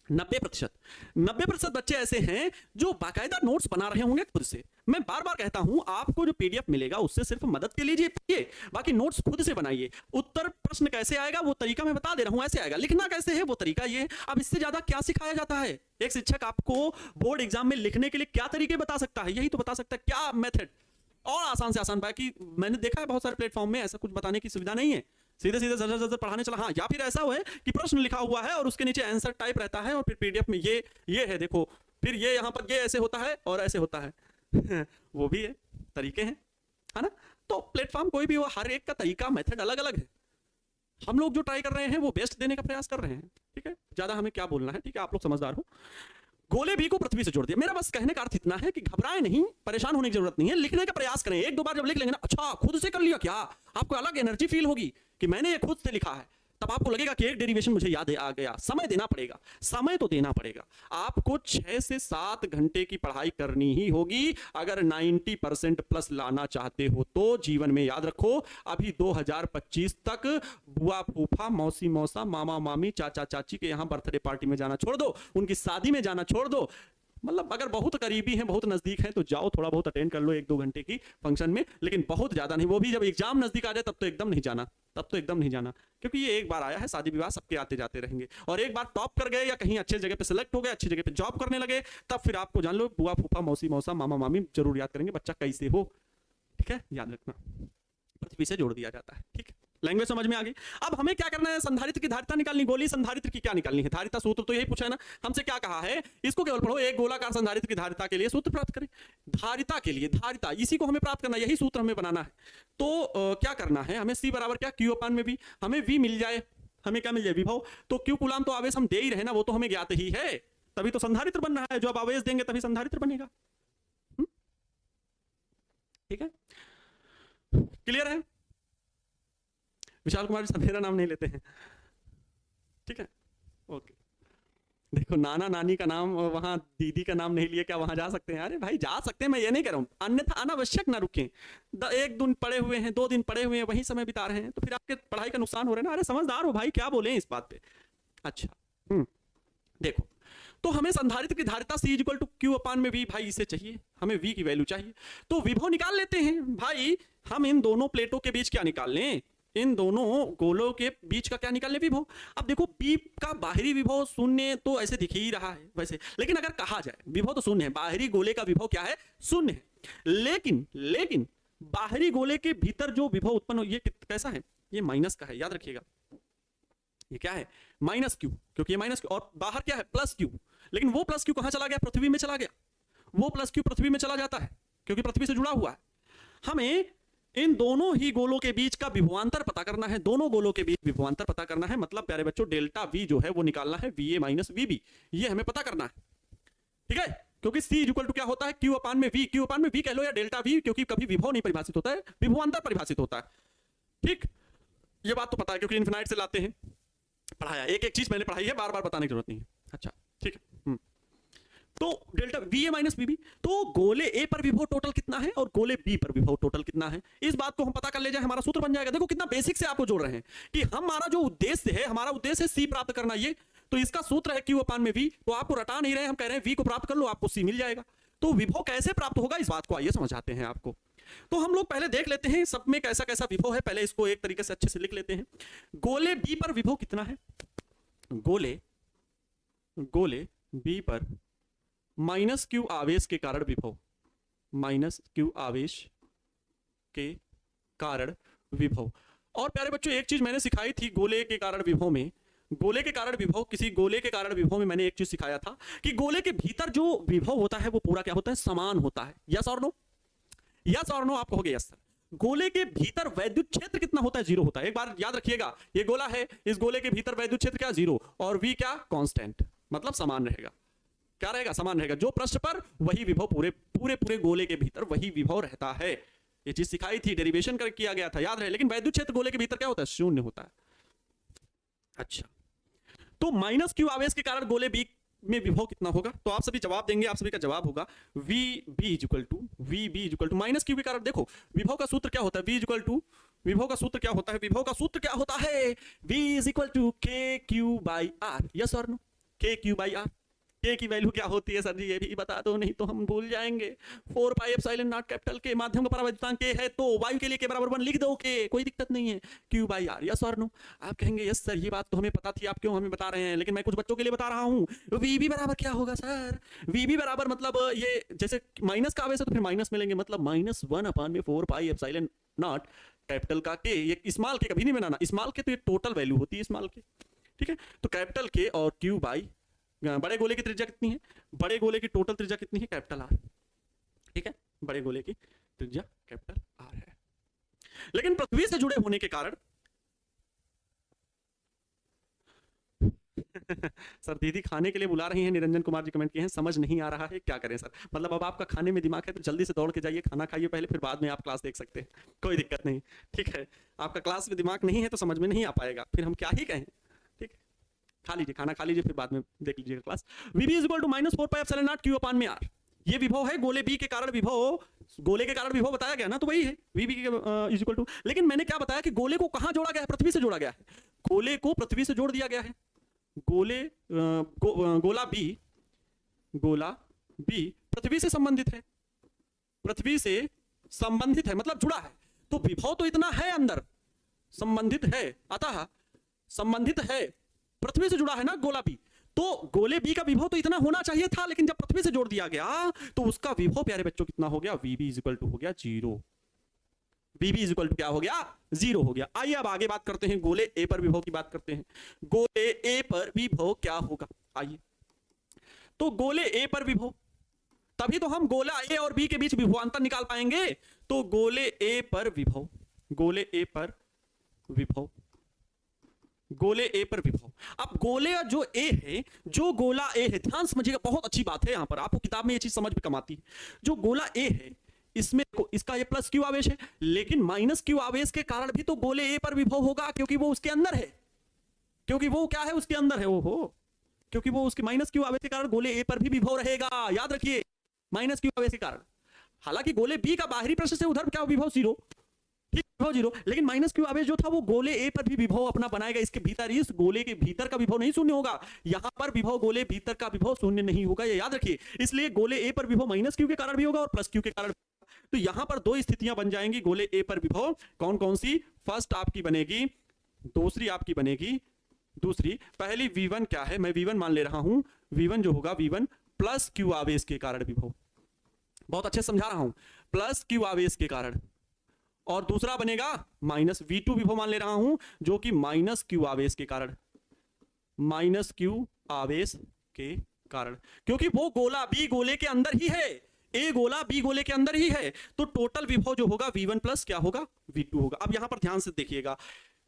90%। 90% बच्चे ऐसे हैं जो बाकायदा नोट्स बना रहे होंगे खुद से। मैं बार बार कहता हूं, आपको जो पीडीएफ मिलेगा उससे सिर्फ मदद के लिए पढ़िए, बाकी नोट्स खुद से बनाइए। उत्तर प्रश्न कैसे आएगा वो तरीका मैं बता दे रहा हूं, ऐसे आएगा। लिखना कैसे है वो तरीका ये है। अब इससे ज्यादा क्या सिखाया जाता है? एक शिक्षक आपको बोर्ड एग्जाम में लिखने के लिए क्या तरीके बता सकता है? यही तो बता सकता है, क्या मेथड। और आसान से आसान, बाकी मैंने देखा है बहुत सारे प्लेटफॉर्म में ऐसा कुछ बताने की सुविधा नहीं है, सीधे सीधे जर जर पढ़ाने चला। हाँ, या फिर ऐसा हुआ है कि प्रश्न लिखा हुआ है और उसके नीचे आंसर टाइप रहता है और फिर पीडीएफ में ये है, देखो, फिर ये यहाँ पर ये ऐसे होता है और ऐसे होता है वो भी है, तरीके हैं, है ना। तो प्लेटफॉर्म कोई भी हो, हर एक का तरीका मेथड अलग अलग है। हम लोग जो ट्राई कर रहे हैं वो बेस्ट देने का प्रयास कर रहे हैं, ठीक है। ज्यादा हमें क्या बोलना है, ठीक है, आप लोग समझदार हो। गोले भी को पृथ्वी से जोड़ दिया। मेरा बस कहने का अर्थ इतना है कि घबराए नहीं, परेशान होने की जरूरत नहीं है, लिखने का प्रयास करें। एक दो बार जब लिख लेंगे ना, अच्छा खुद से कर लिया क्या, आपको अलग एनर्जी फील होगी कि मैंने ये खुद से लिखा है। तब आपको लगेगा कि एक डेरिवेशन मुझे याद आ गया। समय देना पड़ेगा, समय तो देना पड़ेगा। आपको 6 से 7 घंटे की पढ़ाई करनी ही होगी अगर 90% प्लस लाना चाहते हो तो। जीवन में याद रखो, अभी 2025 तक बुआ फूफा, मौसी मौसा, मामा मामी, चाचा चाची के यहाँ बर्थडे पार्टी में जाना छोड़ दो, उनकी शादी में जाना छोड़ दो। मतलब अगर बहुत करीबी हैं, बहुत नजदीक हैं तो जाओ, थोड़ा बहुत अटेंड कर लो 1-2 घंटे की फंक्शन में, लेकिन बहुत ज्यादा नहीं। वो भी जब एग्जाम नजदीक आ जाए तब तो एकदम नहीं जाना, तब तो एकदम नहीं जाना, क्योंकि ये एक बार आया है, शादी विवाह सबके आते जाते रहेंगे। और एक बार टॉप कर गए या कहीं अच्छे जगह पे सिलेक्ट हो गए, अच्छी जगह पे जॉब करने लगे, तब फिर आपको जान लो बुआ फूफा, मौसी मौसा, मामा मामी जरूर याद करेंगे, बच्चा कैसे हो, ठीक है, याद रखना। पृथ्वी से जोड़ दिया जाता है, ठीक है। लैंग्वेज समझ में आ गई। अब हमें क्या करना है, संधारित्र की धारिता निकालनी। गोली संधारित्र की क्या निकालनी है? धारिता सूत्र तो यही पूछा है ना हमसे, क्या कहा है, इसको केवल पढ़ो। एक गोलाकार संधारित्र की धारिता के लिए सूत्र प्राप्त करें। धारिता के लिए धारिता, इसी को हमें प्राप्त करना है, यही सूत्र हमें बनाना है। तो क्या करना है हमें, C बराबर क्या, Q अपान में V। हमें V मिल जाए, हमें क्या मिल जाए, विभव। तो Q कूलाम तो आवेश हम दे ही रहे ना, वो तो हमें ज्ञात ही है, तभी तो संधारित्र बन रहा है। जो अब आवेश देंगे तभी संधारित्र बनेगा, ठीक है, क्लियर है। विशाल कुमार जी मेरा नाम नहीं लेते हैं, ठीक है, ओके। देखो, नाना नानी का नाम, वहां दीदी का नाम नहीं लिए, क्या वहां जा सकते हैं? अरे भाई जा सकते हैं, मैं ये नहीं कह रहा हूं, अन्यथा अनावश्यक ना रुकें। 1 दिन पढ़े हुए हैं, 2 दिन पढ़े हुए हैं, वही समय बिता रहे हैं, तो फिर आपके पढ़ाई का नुकसान हो रहा है ना। अरे समझदार हो भाई, क्या बोले इस बात पे। अच्छा, देखो, तो हमें संधारित्र की धारिता C equal to Q upon में V, भाई इसे चाहिए, हमें V की वैल्यू चाहिए, तो विभव निकाल लेते हैं भाई। हम इन दोनों प्लेटों के बीच क्या निकाल लें, इन दोनों गोलों के बीच का क्या निकाल लें, विभव। अब देखो, P का बाहरी विभव शून्य तो ऐसे दिख ही रहा है वैसे, लेकिन अगर कहा जाए विभव तो शून्य है, बाहरी गोले का विभव क्या है, शून्य है, लेकिन बाहरी गोले के भीतर जो विभव उत्पन्न हो, ये कैसा है, ये माइनस का है, याद रखिएगा। ये क्या है, माइनस Q, क्योंकि ये माइनस Q, और बाहर क्या है, प्लस Q। लेकिन वो प्लस Q कहां चला गया, पृथ्वी में चला गया। वो प्लस Q पृथ्वी में चला जाता है क्योंकि पृथ्वी से जुड़ा हुआ है। हमें इन दोनों ही गोलों के बीच का विभवांतर पता करना है, दोनों गोलों के बीच विभवांतर पता करना है, मतलब प्यारे बच्चों डेल्टा V जो है वो निकालना है, VA माइनस VB, ये हमें पता करना है, ठीक है। क्योंकि C इक्वल टू क्या होता है, Q अपान में V, Q अपान में V कह लो या डेल्टा V, क्योंकि कभी विभव नहीं परिभाषित होता है, विभवांतर परिभाषित होता है, ठीक। ये बात तो पता है क्योंकि इनफिनाइट से लाते हैं, पढ़ाया, एक एक चीज मैंने पढ़ाई है, बार बार बताने की जरूरत नहीं है। अच्छा, ठीक है। तो डेल्टा VA माइनस VB, तो गोले A पर विभव टोटल कितना है और गोले B पर विभव टोटल कितना है, इस बात को हम पता कर ले जाए, हमारा सूत्र बन जाएगा। देखो कितना बेसिक से आपको जोड़ रहे हैं कि हमारा जो उद्देश्य है, हमारा उद्देश्य है C प्राप्त करना, ये तो इसका सूत्र है Q अपान में V, तो आपको रटा नहीं रहे, हम कह रहे हैं V को प्राप्त कर लो, आपको C मिल जाएगा। तो विभव कैसे प्राप्त होगा, इस बात को आइए समझाते हैं आपको। तो हम लोग पहले देख लेते हैं सब में कैसा कैसा विभव है, पहले इसको एक तरीके से अच्छे से लिख लेते हैं। गोले B पर विभव कितना है, गोले B पर माइनस Q आवेश के कारण विभव, माइनस Q आवेश के कारण विभव। और प्यारे बच्चों एक चीज मैंने सिखाई थी गोले के कारण विभव में, गोले के कारण विभव, किसी गोले के कारण विभव में मैंने एक चीज सिखाया था कि गोले के भीतर जो विभव होता है वो पूरा क्या होता है, समान होता है। यस और नो, यस और नो, आप कहोगे यस सर। गोले के भीतर वैद्युत क्षेत्र कितना होता है, 0 होता है। एक बार याद रखिएगा, ये गोला है, इस गोले के भीतर वैद्युत क्षेत्र क्या, 0, और V क्या, कांस्टेंट, मतलब समान रहेगा। क्या रहेगा, समान रहेगा। जो पृष्ठ पर वही विभव पूरे गोले के भीतर वही विभव रहता है। ये चीज सिखाई थी, डेरिवेशन कर किया गया था, याद रहे। लेकिन वैद्युत क्षेत्र गोले के भीतर क्या होता है, 0 होता है। अच्छा, तो माइनस Q आवेश के कारण गोले B में विभव कितना होगा, तो आप सभी जवाब देंगे, आप सभी का जवाब होगा VB equal to minus Q के कारण। देखो विभव का सूत्र क्या होता है, V इक्वल टू, विभव का सूत्र क्या होता है, विभव का सूत्र क्या होता है, V is equal to KQ by R। Yes और no, K Q by R. K की वैल्यू क्या होती है सर जी, ये भी बता दो, नहीं तो हम भूल जाएंगे। 4 पाई एप्सिलॉन नॉट कैपिटल के माध्यम का परावर्तनांक के है, तो वायु के लिए के बराबर 1 लिख दो, के कोई दिक्कत नहीं है। क्यू बाई आर, यस और नो। आप कहेंगे यस सर ये बात तो हमें पता थी, आप क्यों हमें बता रहे हैं, लेकिन मैं कुछ बच्चों के लिए बता रहा हूँ। वीबी बराबर क्या होगा सर, वीबी बराबर मतलब ये जैसे माइनस का आवेश है तो फिर माइनस मिलेंगे, मतलब -1/4 पाई एप्सिलॉन नॉट कैपिटल का के। ये स्मॉल के कभी नहीं बनाना, स्मॉल के तो ये टोटल वैल्यू होती है स्मॉल के, ठीक है। तो कैपिटल के और क्यू बाई बड़े गोले की त्रिज्या कितनी है, बड़े गोले की टोटल त्रिज्या कितनी है, कैपिटल आर, ठीक है। बड़े गोले की त्रिज्या कैपिटल आर है, लेकिन पृथ्वी से जुड़े होने के कारण सर दीदी खाने के लिए बुला रही हैं, निरंजन कुमार जी कमेंट किए हैं, समझ नहीं आ रहा है क्या करें सर। मतलब अब आपका खाने में दिमाग है तो जल्दी से दौड़ के जाइए, खाना खाइए पहले, फिर बाद में आप क्लास देख सकते हैं, कोई दिक्कत नहीं, ठीक है। आपका क्लास में दिमाग नहीं है तो समझ में नहीं आ पाएगा, फिर हम क्या ही कहें, ठीक है। खा लीजिए, खाना खा लीजिए, फिर बाद में देख लीजिएगा class. Vb is equal to -4 pi epsilon naught Q upon में R। ये विभव है गोले B के कारण विभव, गोले के कारण विभव बताया गया ना, तो वही है Vb इज इक्वल टू। लेकिन मैंने क्या बताया कि गोले को कहां जोड़ा गया है, पृथ्वी से जोड़ा गया है, गोले को पृथ्वी से जोड़ दिया गया है। गोले गोला B पृथ्वी से संबंधित है, पृथ्वी से संबंधित है मतलब जुड़ा है, तो विभव तो इतना है अंदर, संबंधित है, अतः संबंधित है, पृथ्वी से जुड़ा है ना गोला बी, तो गोले बी का विभव तो इतना होना चाहिए था, लेकिन जब पृथ्वी से जोड़ दिया गया तो उसका विभव प्यारे बच्चों कितना हो गया, Vb इज इक्वल टू हो गया 0। Vb इज इक्वल टू क्या हो गया, 0 हो गया। आइए अब आगे बात करते हैं, गोले ए पर विभव की बात करते हैं। गोले ए पर विभव क्या होगा, आइए। तो गोले ए पर विभव, तभी तो हम गोला ए और बी के बीच विभवांतर निकाल पाएंगे। तो गोले ए पर विभव, गोले ए पर विभव, गोले ए पर विभव। अब गोले जो ए है, जो गोला ए है, ध्यान समझिएगा, बहुत अच्छी बात है, यहां पर आपको किताब में ये चीज समझ में कम आती है। जो गोला ए है इसमें इसका ये प्लस क्यू आवेश है, लेकिन माइनस क्यू आवेश के कारण भी तो गोले ए पर विभव होगा, क्योंकि वो उसके अंदर है, क्योंकि वो क्या है, उसके अंदर है, ओहो, क्योंकि वो उसके माइनस क्यू आवेश के कारण गोले ए पर भी विभव रहेगा, याद रखिए, माइनस क्यू आवेश के कारण। हालांकि गोले बी का बाहरी पृष्ठ से उधर क्या विभव 0, ठीक, विभव 0, लेकिन माइनस क्यू आवेश जो था वो गोले ए पर भी विभव अपना बनाएगा। इसके भीतर, इस गोले के भीतर का विभव नहीं शून्य होगा, यहां पर विभव गोले भीतर का विभव शून्य नहीं होगा, ये याद रखिए। इसलिए गोले ए पर विभव माइनस क्यू के कारण भी होगा और प्लस क्यू के कारण। तो यहां पर दो स्थितियां बन जाएंगी गोले ए पर विभव, कौन कौन सी, फर्स्ट आपकी बनेगी, दूसरी आपकी बनेगी, दूसरी, पहली V1 क्या है, मैं V1 मान ले रहा हूं, V1 जो होगा V1 प्लस क्यू आवेश के कारण विभव, बहुत अच्छे समझा रहा हूं, प्लस क्यू आवेश के कारण, और दूसरा बनेगा माइनस V2 विभव मान ले रहा हूं, जो कि माइनस क्यू आवेश के कारण, माइनस क्यू आवेश के कारण, क्योंकि वो गोला बी गोले के अंदर ही है, ए गोला बी गोले के अंदर ही है, तो टोटल विभव जो होगा V1 प्लस क्या होगा, V2 होगा। अब यहां पर ध्यान से देखिएगा,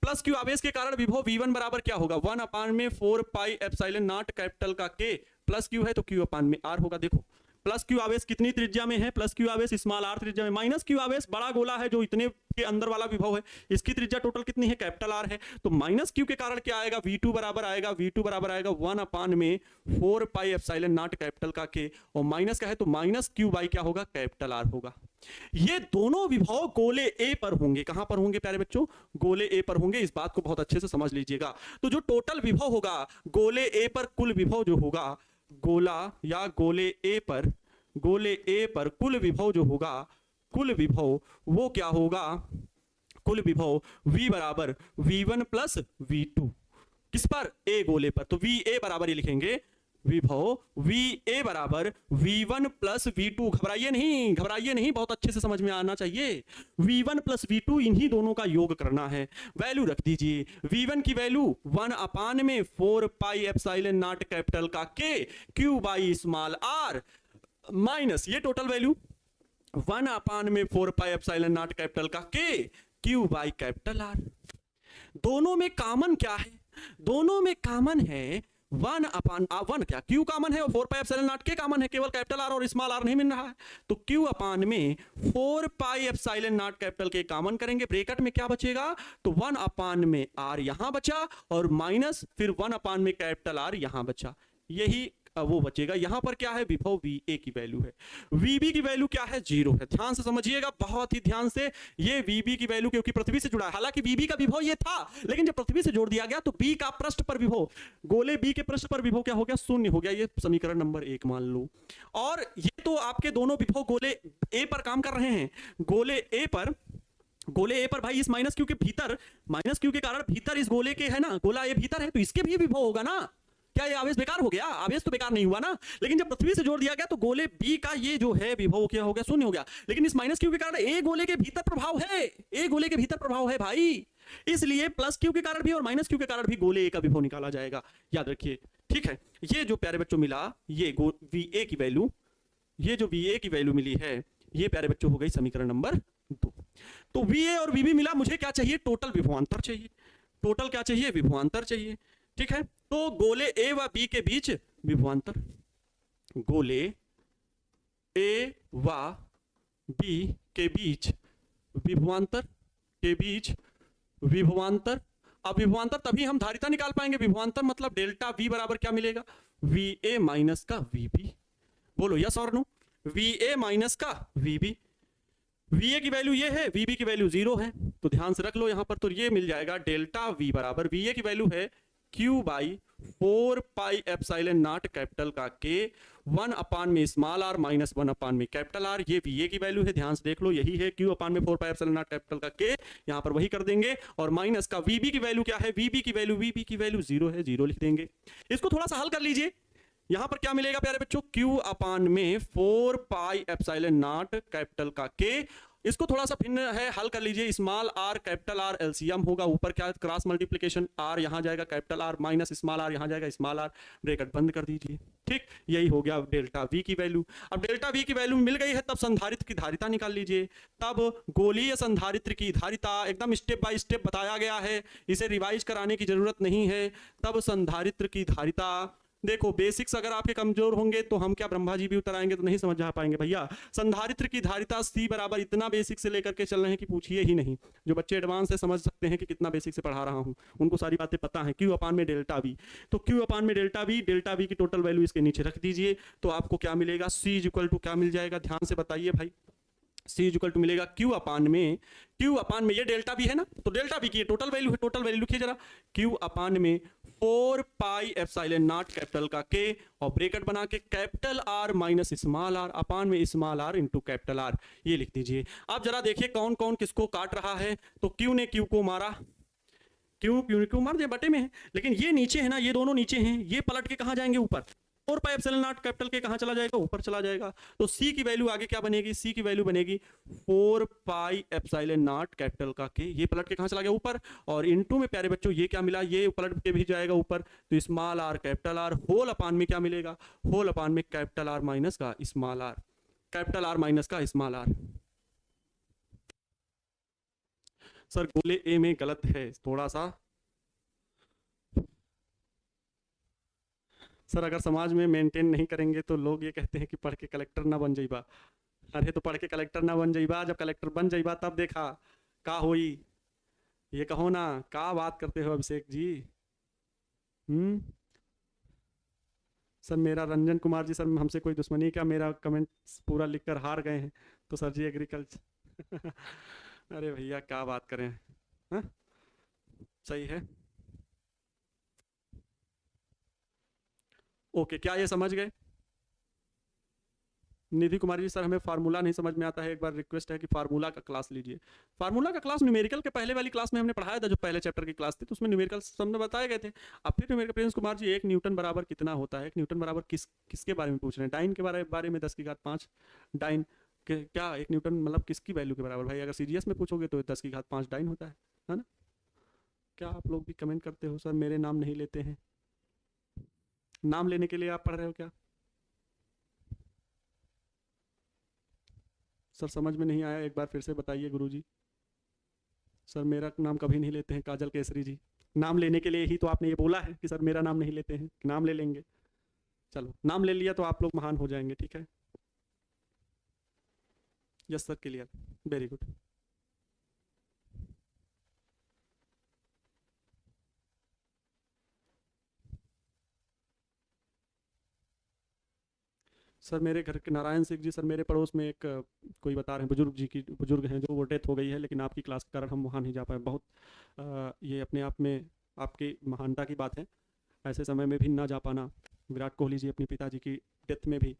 प्लस क्यू आवेश के कारण विभव V1 बराबर क्या होगा, 1/4 पाई एप्सिलॉन नॉट कैपिटल का के, प्लस क्यू है तो क्यू अपान में आर होगा। देखो प्लस क्यू आवेश कितनी त्रिज्या में है, प्लस क्यू आवेश स्मॉल आर त्रिज्या में, माइनस क्यू आवेश बड़ा गोला है जो इतने के अंदर वाला विभव है, इसकी त्रिज्या टोटल कितनी है, कैपिटल आर है। तो माइनस क्यू के कारण क्या आएगा, V2 बराबर आएगा, V2 बराबर आएगा 1/4 पाई एप्सिलॉन नॉट कैपिटल का के, और माइनस का है तो माइनस क्यू बाई क्या होगा, कैपिटल आर होगा। ये दोनों विभव गोले ए पर होंगे, कहां पर होंगे प्यारे बच्चों, गोले ए पर होंगे, इस बात को बहुत अच्छे से समझ लीजिएगा। तो जो टोटल विभव होगा गोले ए पर, कुल विभव जो होगा गोला या गोले ए पर, गोले ए पर कुल विभव जो होगा, कुल विभव वो क्या होगा, कुल विभव V बराबर V1 प्लस V2, किस पर, ए गोले पर, तो VA बराबर ये लिखेंगे, विभव VA बराबर V1 प्लस V2, घबराइए नहीं, बहुत अच्छे से समझ में आना चाहिए। V1 प्लस V2 इन्हीं दोनों का योग करना है, वैल्यू रख दीजिए। V1 की value 1/4 pi epsilon not capital का के Q by small r, minus ये total value 1/4 pi epsilon not capital का के क्यू बाई कैपिटल आर। दोनों में कॉमन क्या है, दोनों में कॉमन है 1/1 क्या, क्यू कॉमन है और 4 पाई एप्सिलॉन नॉट के कॉमन है, केवल कैपिटल आर और स्मॉल आर नहीं मिल रहा है, तो क्यू अपान में 4 पाई एप्सिलॉन नॉट कैपिटल के कॉमन करेंगे, ब्रैकेट में क्या बचेगा, तो 1/, आर यहां बचा और माइनस फिर 1/, कैपिटल आर यहां बचा, यही वो बचेगा। यहां पर क्या है, विभव VA की वैल्यू है, VB की वैल्यू क्या है, 0 है। ध्यान से समझिएगा, बहुत ही ध्यान से। ये VB की वैल्यू क्योंकि पृथ्वी से जुड़ा है, हालांकि VB का विभव ये था, लेकिन जब पृथ्वी से जोड़ दिया गया तो B का पृष्ठ पर विभव, गोले B के पृष्ठ पर विभव क्या हो गया, 0 हो गया। ये समीकरण नंबर 1 मान लो। और ये तो आपके दोनों विभव गोले A पर काम कर रहे हैं। गोले ए पर भाई इस माइनस क्यू के भीतर, माइनस क्यू के कारण भीतर इस गोले के है ना, गोला ए भीतर है, तो इसके भी विभव होगा ना। क्या ये आवेश बेकार हो गया? आवेश तो बेकार नहीं हुआ ना। लेकिन जब पृथ्वी से जोड़ दिया गया तो गोले बी का ये जो है विभव क्या हो गया, 0 हो गया। लेकिन इस माइनस क्यू के कारण ए गोले के भीतर प्रभाव है, ए गोले के भीतर प्रभाव है भाई, इसलिए प्लस क्यू के कारण भी और माइनस क्यू के कारण भी गोले ए का विभव निकाला जाएगा, याद रखिए। ठीक है, ये जो प्यारे बच्चों मिला, ये VA की वैल्यू, ये जो VA की वैल्यू मिली है, ये प्यारे बच्चों हो गई समीकरण नंबर 2। तो VA और VB मिला, मुझे क्या चाहिए, टोटल विभवांतर चाहिए। टोटल क्या चाहिए, विभवांतर चाहिए। ठीक है, तो गोले A व B के बीच विभवांतर, गोले A व B के बीच विभवांतर, के बीच विभवांतर। अब विभवांतर तभी हम धारिता निकाल पाएंगे। विभवांतर मतलब डेल्टा V बराबर क्या मिलेगा, VA माइनस का VB। बोलो यस और नो, VA माइनस का VB। VA की वैल्यू ये है, VB की वैल्यू 0 है, तो ध्यान से रख लो यहां पर। तो ये मिल जाएगा डेल्टा V बराबर, VA की वैल्यू है Q by 4 pi epsilon not capital का K 1 अपान में स्मॉल r माइनस 1 अपान में कैपिटल R। ये VA की वैल्यू है, ध्यान से देख लो, यही है Q अपान में 4 पाई एप्सिलॉन नॉट कैपिटल का K, यहां पर वही कर देंगे। और माइनस का VB की वैल्यू क्या है, VB की वैल्यू 0 है, 0 लिख देंगे। इसको थोड़ा सा हल कर लीजिए, यहां पर क्या मिलेगा प्यारे बच्चों, Q अपान में 4 पाई एप्सिलॉन नॉट कैपिटल का K। इसको थोड़ा सा भिन्न है, हल कर लीजिए। Small r capital R LCM होगा, ऊपर क्या क्रॉस मल्टीप्लिकेशन, r यहां जाएगा capital R minus small r यहां जाएगा स्मॉल r, ब्रैकेट बंद कर दीजिए। ठीक, यही हो गया डेल्टा V की वैल्यू। अब डेल्टा V की वैल्यू मिल गई है, तब संधारित्र की धारिता निकाल लीजिए। तब गोलीय संधारित्र की धारिता एकदम स्टेप बाय स्टेप बताया गया है, इसे रिवाइज कराने की जरूरत नहीं है। तब संधारित्र की धारिता, देखो बेसिक्स अगर आपके कमजोर होंगे तो हम क्या ब्रह्मा जी भी उतर आएंगे तो नहीं समझ आ पाएंगे भैया। संधारित्र की धारिता C बराबर, इतना बेसिक से लेकर के चल रहे हैं कि पूछिए ही नहीं। जो बच्चे एडवांस से समझ सकते हैं कि कितना बेसिक से पढ़ा रहा हूं, उनको सारी बातें पता है। Q अपान में डेल्टा V, तो Q अपान में डेल्टा V की टोटल वैल्यू इसके नीचे रख दीजिए, तो आपको क्या मिलेगा, C इक्वल टू क्या मिल जाएगा, ध्यान से बताइए भाई। C इक्वल टू मिलेगा Q अपान में ये डेल्टा V है ना, तो डेल्टा V की टोटल वैल्यू है, टोटल वैल्यू लिखिए जरा, Q अपान में 4 पाई एप्सिलॉन नॉट कैपिटल का K और ब्रैकेट बना के capital R minus small r अपान में small r into capital R, ये लिख दीजिए। अब जरा देखिए कौन कौन किसको काट रहा है, तो Q ने Q को मारा, Q मार दिया, बटे में है, लेकिन ये नीचे है ना, ये दोनों नीचे हैं, ये पलट के कहाँ जाएंगे, ऊपर। 4 पाई एप्सिलॉन नॉट कैपिटल के कहाँ चला जाएगा, ऊपर चला जाएगा। तो C की वैल्यू आगे क्या बनेगी, C की वैल्यू बनेगी 4 पाई एप्सिलॉन नॉट कैपिटल का K, ये पलट के कहाँ चला गया, ऊपर। और इनटू में प्यारे बच्चों ये क्या मिला, ये पलट के भी जाएगा ऊपर, तो small r capital R whole upon में क्या मिलेगा, होल अपान में कैपिटल R माइनस का small r, capital R minus का स्मॉल r। सर गोले A में गलत है थोड़ा सा सर, अगर समाज में मेंटेन नहीं करेंगे तो लोग ये कहते हैं कि पढ़ के कलेक्टर ना बन जाइबा। अरे तो पढ़ के कलेक्टर ना बन जाइबा, जब कलेक्टर बन जाइबा तब देखा का होई, ये कहो ना, का बात करते हो अभिषेक जी। सर मेरा रंजन कुमार जी, सर हमसे कोई दुश्मनी क्या, मेरा कमेंट पूरा लिखकर हार गए हैं, तो सर जी एग्रीकल्चर अरे भैया क्या बात करें, हाँ सही है। ओके, क्या ये समझ गए? निधि कुमारी जी, सर हमें फार्मूला नहीं समझ में आता है, एक बार रिक्वेस्ट है कि फार्मूला का क्लास लीजिए। फार्मूला का क्लास न्यूमेरिकल के पहले वाली क्लास में हमने पढ़ाया था, जो पहले चैप्टर की क्लास थी, तो उसमें न्यूमेरिकल हमने बताए गए थे। अब फिर numerical, Prince Kumar ji, 1 Newton बराबर कितना होता है, 1 न्यूटन बराबर किसके बारे में पूछ रहे हैं, डाइन के बारे में 10⁵5 डाइन क्या 1 न्यूटन मतलब किसकी वैल्यू के बराबर, भाई अगर सीजीएस में पूछोगे तो 10⁵5 डाइन होता है ना। क्या आप लोग भी कमेंट करते हो, सर मेरे नाम नहीं लेते हैं, नाम लेने के लिए आप पढ़ रहे हो क्या? सर समझ में नहीं आया, एक बार फिर से बताइए गुरुजी। सर मेरा नाम कभी नहीं लेते हैं, काजल केसरी जी, नाम लेने के लिए ही तो आपने ये बोला है कि सर मेरा नाम नहीं लेते हैं, नाम ले लेंगे। चलो नाम ले लिया तो आप लोग महान हो जाएंगे, ठीक है। Yes sir, clear, very good. Sir मेरे घर के नारायण सिंह जी, सर मेरे पड़ोस में एक कोई बता रहे हैं बुजुर्ग हैं जो वो डेथ हो गई है, लेकिन आपकी क्लास के कारण हम वहाँ नहीं जा पाए। बहुत ये अपने आप में आपकी महानता की बात है, ऐसे समय में भी ना जा पाना। विराट कोहली जी अपने पिताजी की डेथ में भी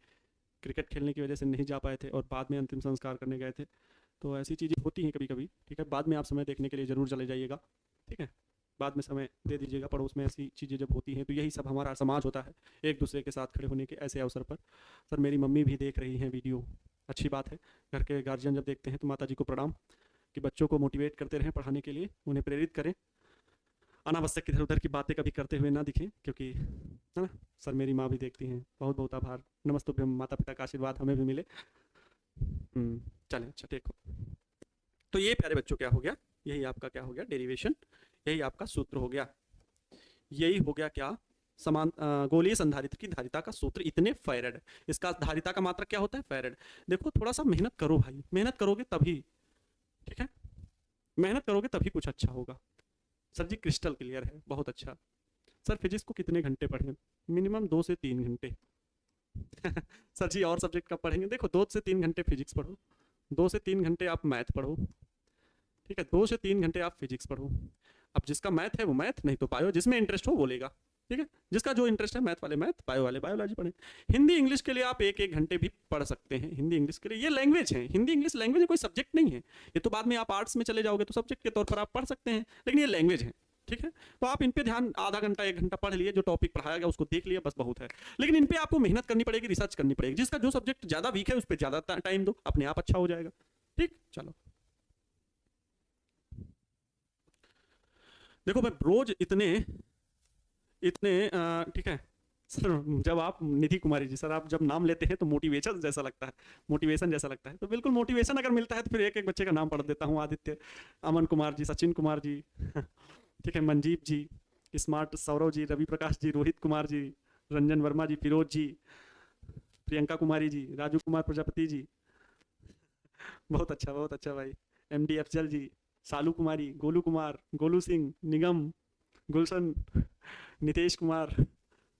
क्रिकेट खेलने की वजह से नहीं जा पाए थे और बाद में अंतिम संस्कार करने गए थे। तो ऐसी चीज़ें होती हैं कभी कभी, ठीक है। बाद में आप समय देखने के लिए ज़रूर चले जाइएगा, ठीक है, बाद में समय दे दीजिएगा। पड़ोस में ऐसी चीज़ें जब होती हैं तो यही सब हमारा समाज होता है, एक दूसरे के साथ खड़े होने के ऐसे अवसर पर। सर मेरी मम्मी भी देख रही हैं वीडियो, अच्छी बात है। घर के गार्जियन जब देखते हैं तो माता जी को प्रणाम कि बच्चों को मोटिवेट करते रहें पढ़ाने के लिए, उन्हें प्रेरित करें, अनावश्यक इधर उधर की बातें कभी करते हुए ना दिखें, क्योंकि है ना। सर मेरी माँ भी देखती हैं, बहुत बहुत आभार। नमस्तुभ्यम, माता पिता का आशीर्वाद हमें भी मिले। चलें, अच्छा देखो, तो ये प्यारे बच्चों क्या हो गया, यही आपका क्या हो गया, डेरिवेशन, यही आपका सूत्र हो गया। यही हो गया क्या, समान गोलीय संधारित्र की धारिता का सूत्र इतने फैरेड। इसका धारिता का मात्रक क्या होता है, फैरेड। देखो थोड़ा सा मेहनत करो भाई, मेहनत करोगे तभी, ठीक है, मेहनत करोगे तभी कुछ अच्छा होगा। सर जी क्रिस्टल क्लियर है, बहुत अच्छा। सर फिजिक्स को कितने घंटे पढ़ें, मिनिमम 2 से 3 घंटे। सर जी और सब्जेक्ट कब पढ़ेंगे, देखो 2 से 3 घंटे फिजिक्स पढ़ो, 2 से 3 घंटे आप मैथ पढ़ो, ठीक है, 2 से 3 घंटे आप फिजिक्स पढ़ो। अब जिसका मैथ है वो मैथ, नहीं तो बायो, जिसमें इंटरेस्ट हो बोलेगा, ठीक है, जिसका जो इंटरेस्ट है, मैथ वाले मैथ, बायो वाले बायोलॉजी पढ़ें। हिंदी इंग्लिश के लिए आप 1-1 घंटे भी पढ़ सकते हैं। हिंदी इंग्लिश के लिए ये लैंग्वेज है, हिंदी इंग्लिश लैंग्वेज है, कोई सब्जेक्ट नहीं है। ये तो बाद में आप आर्ट्स में चले जाओगे तो सब्जेक्ट के तौर पर आप पढ़ सकते हैं, लेकिन ये लैंग्वेज है, ठीक है। तो आप इन पे ध्यान, आधा घंटा 1 घंटा पढ़ लिए, जो टॉपिक पढ़ाया गया उसको देख लिया, बस बहुत है। लेकिन इन पे आपको मेहनत करनी पड़ेगी, रिसर्च करनी पड़ेगी। जिसका जो सब्जेक्ट ज़्यादा वीक है उस पर ज़्यादा टाइम दो, अपने आप अच्छा हो जाएगा, ठीक। चलो देखो मैं रोज इतने ठीक है सर, जब आप निधि कुमारी जी, सर आप जब नाम लेते हैं तो मोटिवेशन जैसा लगता है, मोटिवेशन जैसा लगता है। तो बिल्कुल मोटिवेशन अगर मिलता है तो फिर एक एक बच्चे का नाम पढ़ देता हूँ। आदित्य, अमन कुमार जी, सचिन कुमार जी, ठीक है, मनजीत जी, स्मार्ट सौरव जी, रवि प्रकाश जी, रोहित कुमार जी, रंजन वर्मा जी, फिरोज जी, प्रियंका कुमारी जी, राजू कुमार प्रजापति जी, बहुत अच्छा भाई, MD अफजल जी, सालू कुमारी, गोलू कुमार, गोलू सिंह, निगम, गुलशन, नितेश कुमार,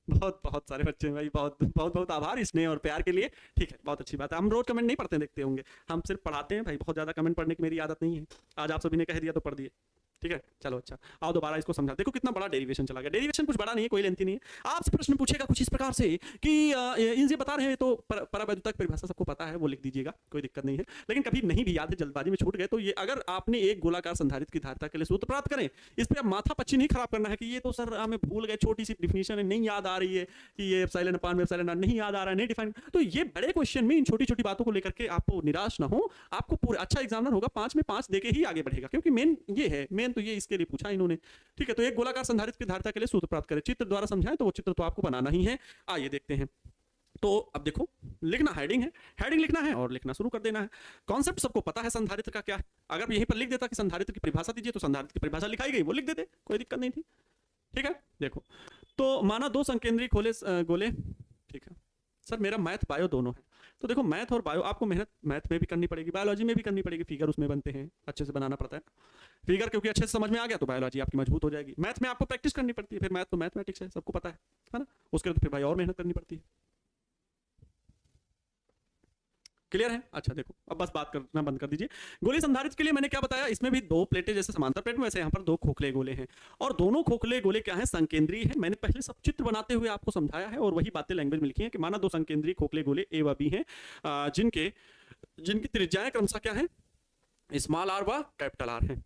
बहुत सारे बच्चे हैं भाई, बहुत आभार स्नेह और प्यार के लिए, ठीक है, बहुत अच्छी बात है। हम रोज कमेंट नहीं पढ़ते देखते होंगे, हम सिर्फ पढ़ाते हैं भाई, बहुत ज़्यादा कमेंट पढ़ने की मेरी आदत नहीं है। आज आप सभी ने कह दिया तो पढ़ दिए, ठीक है। चलो अच्छा, आओ दोबारा इसको समझा। देखो कितना बड़ा डेरिवेशन चला गया। डेरिवेशन कुछ बड़ा नहीं है, कोई लेंथी नहीं है। आपसे प्रश्न पूछेगा कुछ इस प्रकार से कि इनसे बता रहे हैं तो परावैद्युतक परिभाषा सबको पता है, वो लिख दीजिएगा, कोई दिक्कत नहीं है। लेकिन कभी नहीं भी याद है, जल्दबाजी में छूट गए, तो ये अगर आपने एक गोलाकार संधारित्र की धारिता के लिए सूत्र प्राप्त करें, इस पर माथा पच्ची नहीं खराब करना है कि ये तो सर हमें भूल गए, छोटी सी डिफिनेशन है, नहीं याद आ रही है कि ये एप्सिलॉन अपान में एप्सिलॉन नहीं याद आ रहा है, नहीं डिफाइन। तो ये बड़े क्वेश्चन में इन छोटी छोटी बातों को लेकर के आपको निराश ना हो। आपको पूरा अच्छा एग्जामिनर होगा 5 में 5 देके ही आगे बढ़ेगा, क्योंकि मेन ये है, मेन तो ये इसके लिए पूछा इन्होंने, ठीक है। तो एक गोलाकार संधारित्र की धारिता के लिए सूत्र प्राप्त करें, चित्र द्वारा समझाएं, तो वो चित्र तो आपको बनाना ही है। आइए देखते हैं। तो अब देखो लिखना, हेडिंग है, हेडिंग लिखना है और लिखना शुरू कर देना है। कॉन्सेप्ट सबको पता है संधारित्र का क्या है। अगर यहीं पर लिख देता कि संधारित्र की परिभाषा दीजिए, तो संधारित्र की परिभाषा लिखाई गई, वो लिख देते, कोई दिक्कत नहीं थी, ठीक है। देखो तो माना 2 संकेंद्री खोले गोले, ठीक है। सर मेरा मैथ बायो दोनों है, तो देखो मैथ और बायो आपको मेहनत मैथ में भी करनी पड़ेगी, बायोलॉजी में भी करनी पड़ेगी। फिगर उसमें बनते हैं, अच्छे से बनाना पड़ता है फिगर, क्योंकि अच्छे से समझ में आ गया तो बायोलॉजी आपकी मजबूत हो जाएगी। मैथ में आपको प्रैक्टिस करनी पड़ती है, फिर मैथ तो मैथमेटिक्स है, सबको पता है ना। उसके लिए तो फिर भाई और मेहनत करनी पड़ती है। क्लियर है? अच्छा देखो अब बस बात करना बंद कर दीजिए। गोली संधारित्र के लिए मैंने क्या बताया, इसमें भी 2 प्लेटें जैसे समांतर प्लेट में, वैसे यहाँ पर 2 खोखले गोले हैं, और दोनों खोखले गोले क्या हैं, संकेंद्रीय है। मैंने पहले सब चित्र बनाते हुए आपको समझाया है, और वही बातें लैंग्वेज में लिखी हैं कि माना 2 संकेंद्रीय खोखले गोले ए व बी हैं, जिनकी त्रिज्याएं क्रमशः क्या है, स्मॉल आर व कैपिटल आर है।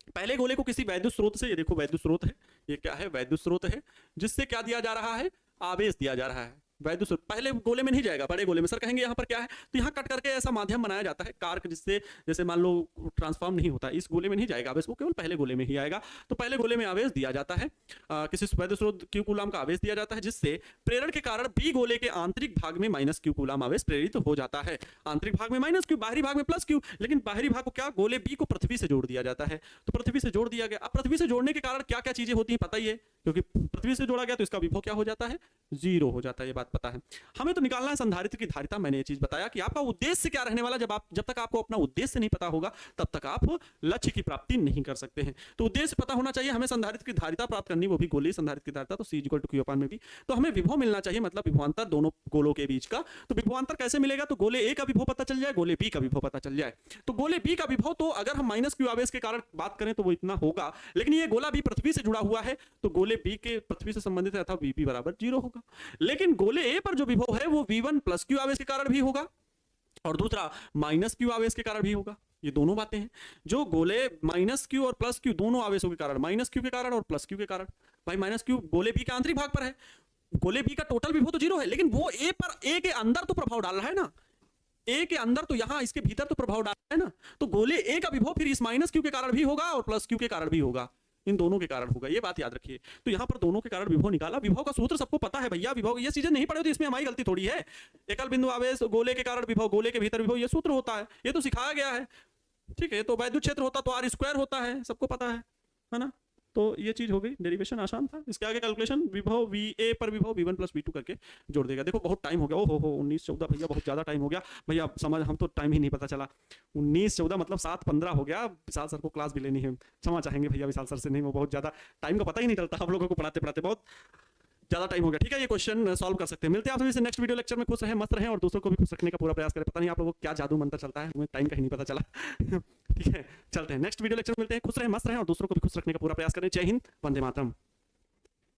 पहले गोले को किसी वैद्युत स्रोत से, ये देखो वैद्युत स्रोत है, ये क्या है, वैद्युत स्रोत है, जिससे क्या दिया जा रहा है, आवेश दिया जा रहा है। वैद्युत स्रोत पहले गोले में नहीं जाएगा, बड़े गोले में। सर कहेंगे यहाँ पर क्या है, तो यहाँ कट करके ऐसा माध्यम बनाया जाता है कार्क, जिससे जैसे मान लो ट्रांसफॉर्म नहीं होता, इस गोले में नहीं जाएगा आवेश, वो केवल पहले गोले में ही आएगा। तो पहले गोले में आवेश दिया जाता है, किसी वैद्युत स्रोत Q कूलाम का आवेश दिया जाता है, जिससे प्रेरण के कारण बी गोले के आंतरिक भाग में -Q कूलाम आवेश प्रेरित हो जाता है। आंतरिक भाग में -Q, बाहरी भाग में +Q, लेकिन बाहरी भाग को क्या, गोले बी को पृथ्वी से जोड़ दिया जाता है। तो पृथ्वी से जोड़ दिया गया। अब पृथ्वी से जोड़ने के कारण क्या क्या चीजें होती हैं पता ही है, क्योंकि पृथ्वी से जोड़ा गया तो इसका विभव क्या हो जाता है, जीरो हो जाता है, ये बात पता है। हमें तो निकालना है संधारित्र की धारिता। मैंने ये चीज बताया कि आपका उद्देश्य क्या रहने वाला, जब तक आपको अपना उद्देश्य नहीं पता होगा तब तक आप लक्ष्य की प्राप्ति नहीं कर सकते हैं। तो उद्देश्य पता होना चाहिए, हमें संधारित्र की धारिता प्राप्त करनी, वो भी गोलीय संधारित्र की धारिता, तो C = Q/V में भी। तो हमें विभव मिलना चाहिए, मतलब विभवांतर दोनों गोलों के बीच का। तो विभवांतर कैसे मिलेगा, तो गोले A का विभव पता चल जाए, गोले B का विभव पता चल जाए। तो गोले B का विभव, तो अगर हम -Q आवेश के कारण बात करें तो वो इतना होगा, लेकिन ये गोला भी पृथ्वी से जुड़ा हुआ है तो गोले B के पृथ्वी से संबंधित है, अर्थात Vp = 0 होगा। लेकिन गोले A पर जो विभव है वो V1 + Q आवेश के कारण भी होगा और दूसरा -Q आवेश के कारण भी होगा। ये दोनों बातें हैं। जो गोले -Q और +Q दोनों आवेशों के कारण, -Q के कारण और +Q के कारण, भाई -Q गोले B के आंतरिक भाग पर है, गोले B का टोटल विभव तो 0 है, लेकिन वो A के अंदर तो प्रभाव डाल रहा है ना, A के अंदर, तो यहां इसके भीतर तो प्रभाव डाल रहा है ना। तो गोले A का विभव फिर इस -Q के कारण भी होगा और +Q के कारण भी होगा, इन दोनों के कारण होगा, ये बात याद रखिए। तो यहां पर दोनों के कारण विभव निकाला। विभव का सूत्र सबको पता है भैया, विभव ये चीजें नहीं पढ़े तो इसमें हमारी गलती थोड़ी है। एकल बिंदु आवेश, गोले के कारण विभव, गोले के भीतर विभव, ये सूत्र होता है, ये तो सिखाया गया है, ठीक है। तो वैद्युत क्षेत्र होता तो R² होता है, सबको पता है ना। तो ये चीज हो गई, डेरिवेशन आसान था। इसके आगे कैलकुलेशन विभव VA पर विभव V1 + V2 करके जोड़ देगा। देखो बहुत टाइम हो गया, ओ हो 19-14 भैया, बहुत ज्यादा टाइम हो गया भैया, समझ हम तो टाइम ही नहीं पता चला। 19-14 मतलब 7-15 हो गया। विशाल सर को क्लास भी लेनी है, क्षमा चाहेंगे भैया विशाल सर से, नहीं वो बहुत ज्यादा टाइम का पता ही नहीं चलता आप लोगों को पढ़ाते पढ़ाते, बहुत ज्यादा टाइम हो गया, ठीक है। ये क्वेश्चन सॉल्व कर सकते हैं। मिलते हैं आप सभी से नेक्स्ट वीडियो लेक्चर में। खुश रहें, मस्त रहें और दूसरों को भी खुश रखने का पूरा प्रयास करें। पता नहीं आप लोगों को क्या जादू मंत्र चलता है, मुझे टाइम का ही नहीं पता चला ठीक है, चलते हैं नेक्स्ट वीडियो लेक्चर में। मिलते हैं, खुश रहें, मस्त रहें और दूसरों को भी खुश रखने का पूरा प्रयास करें। जय हिंद, वंदे मातरम।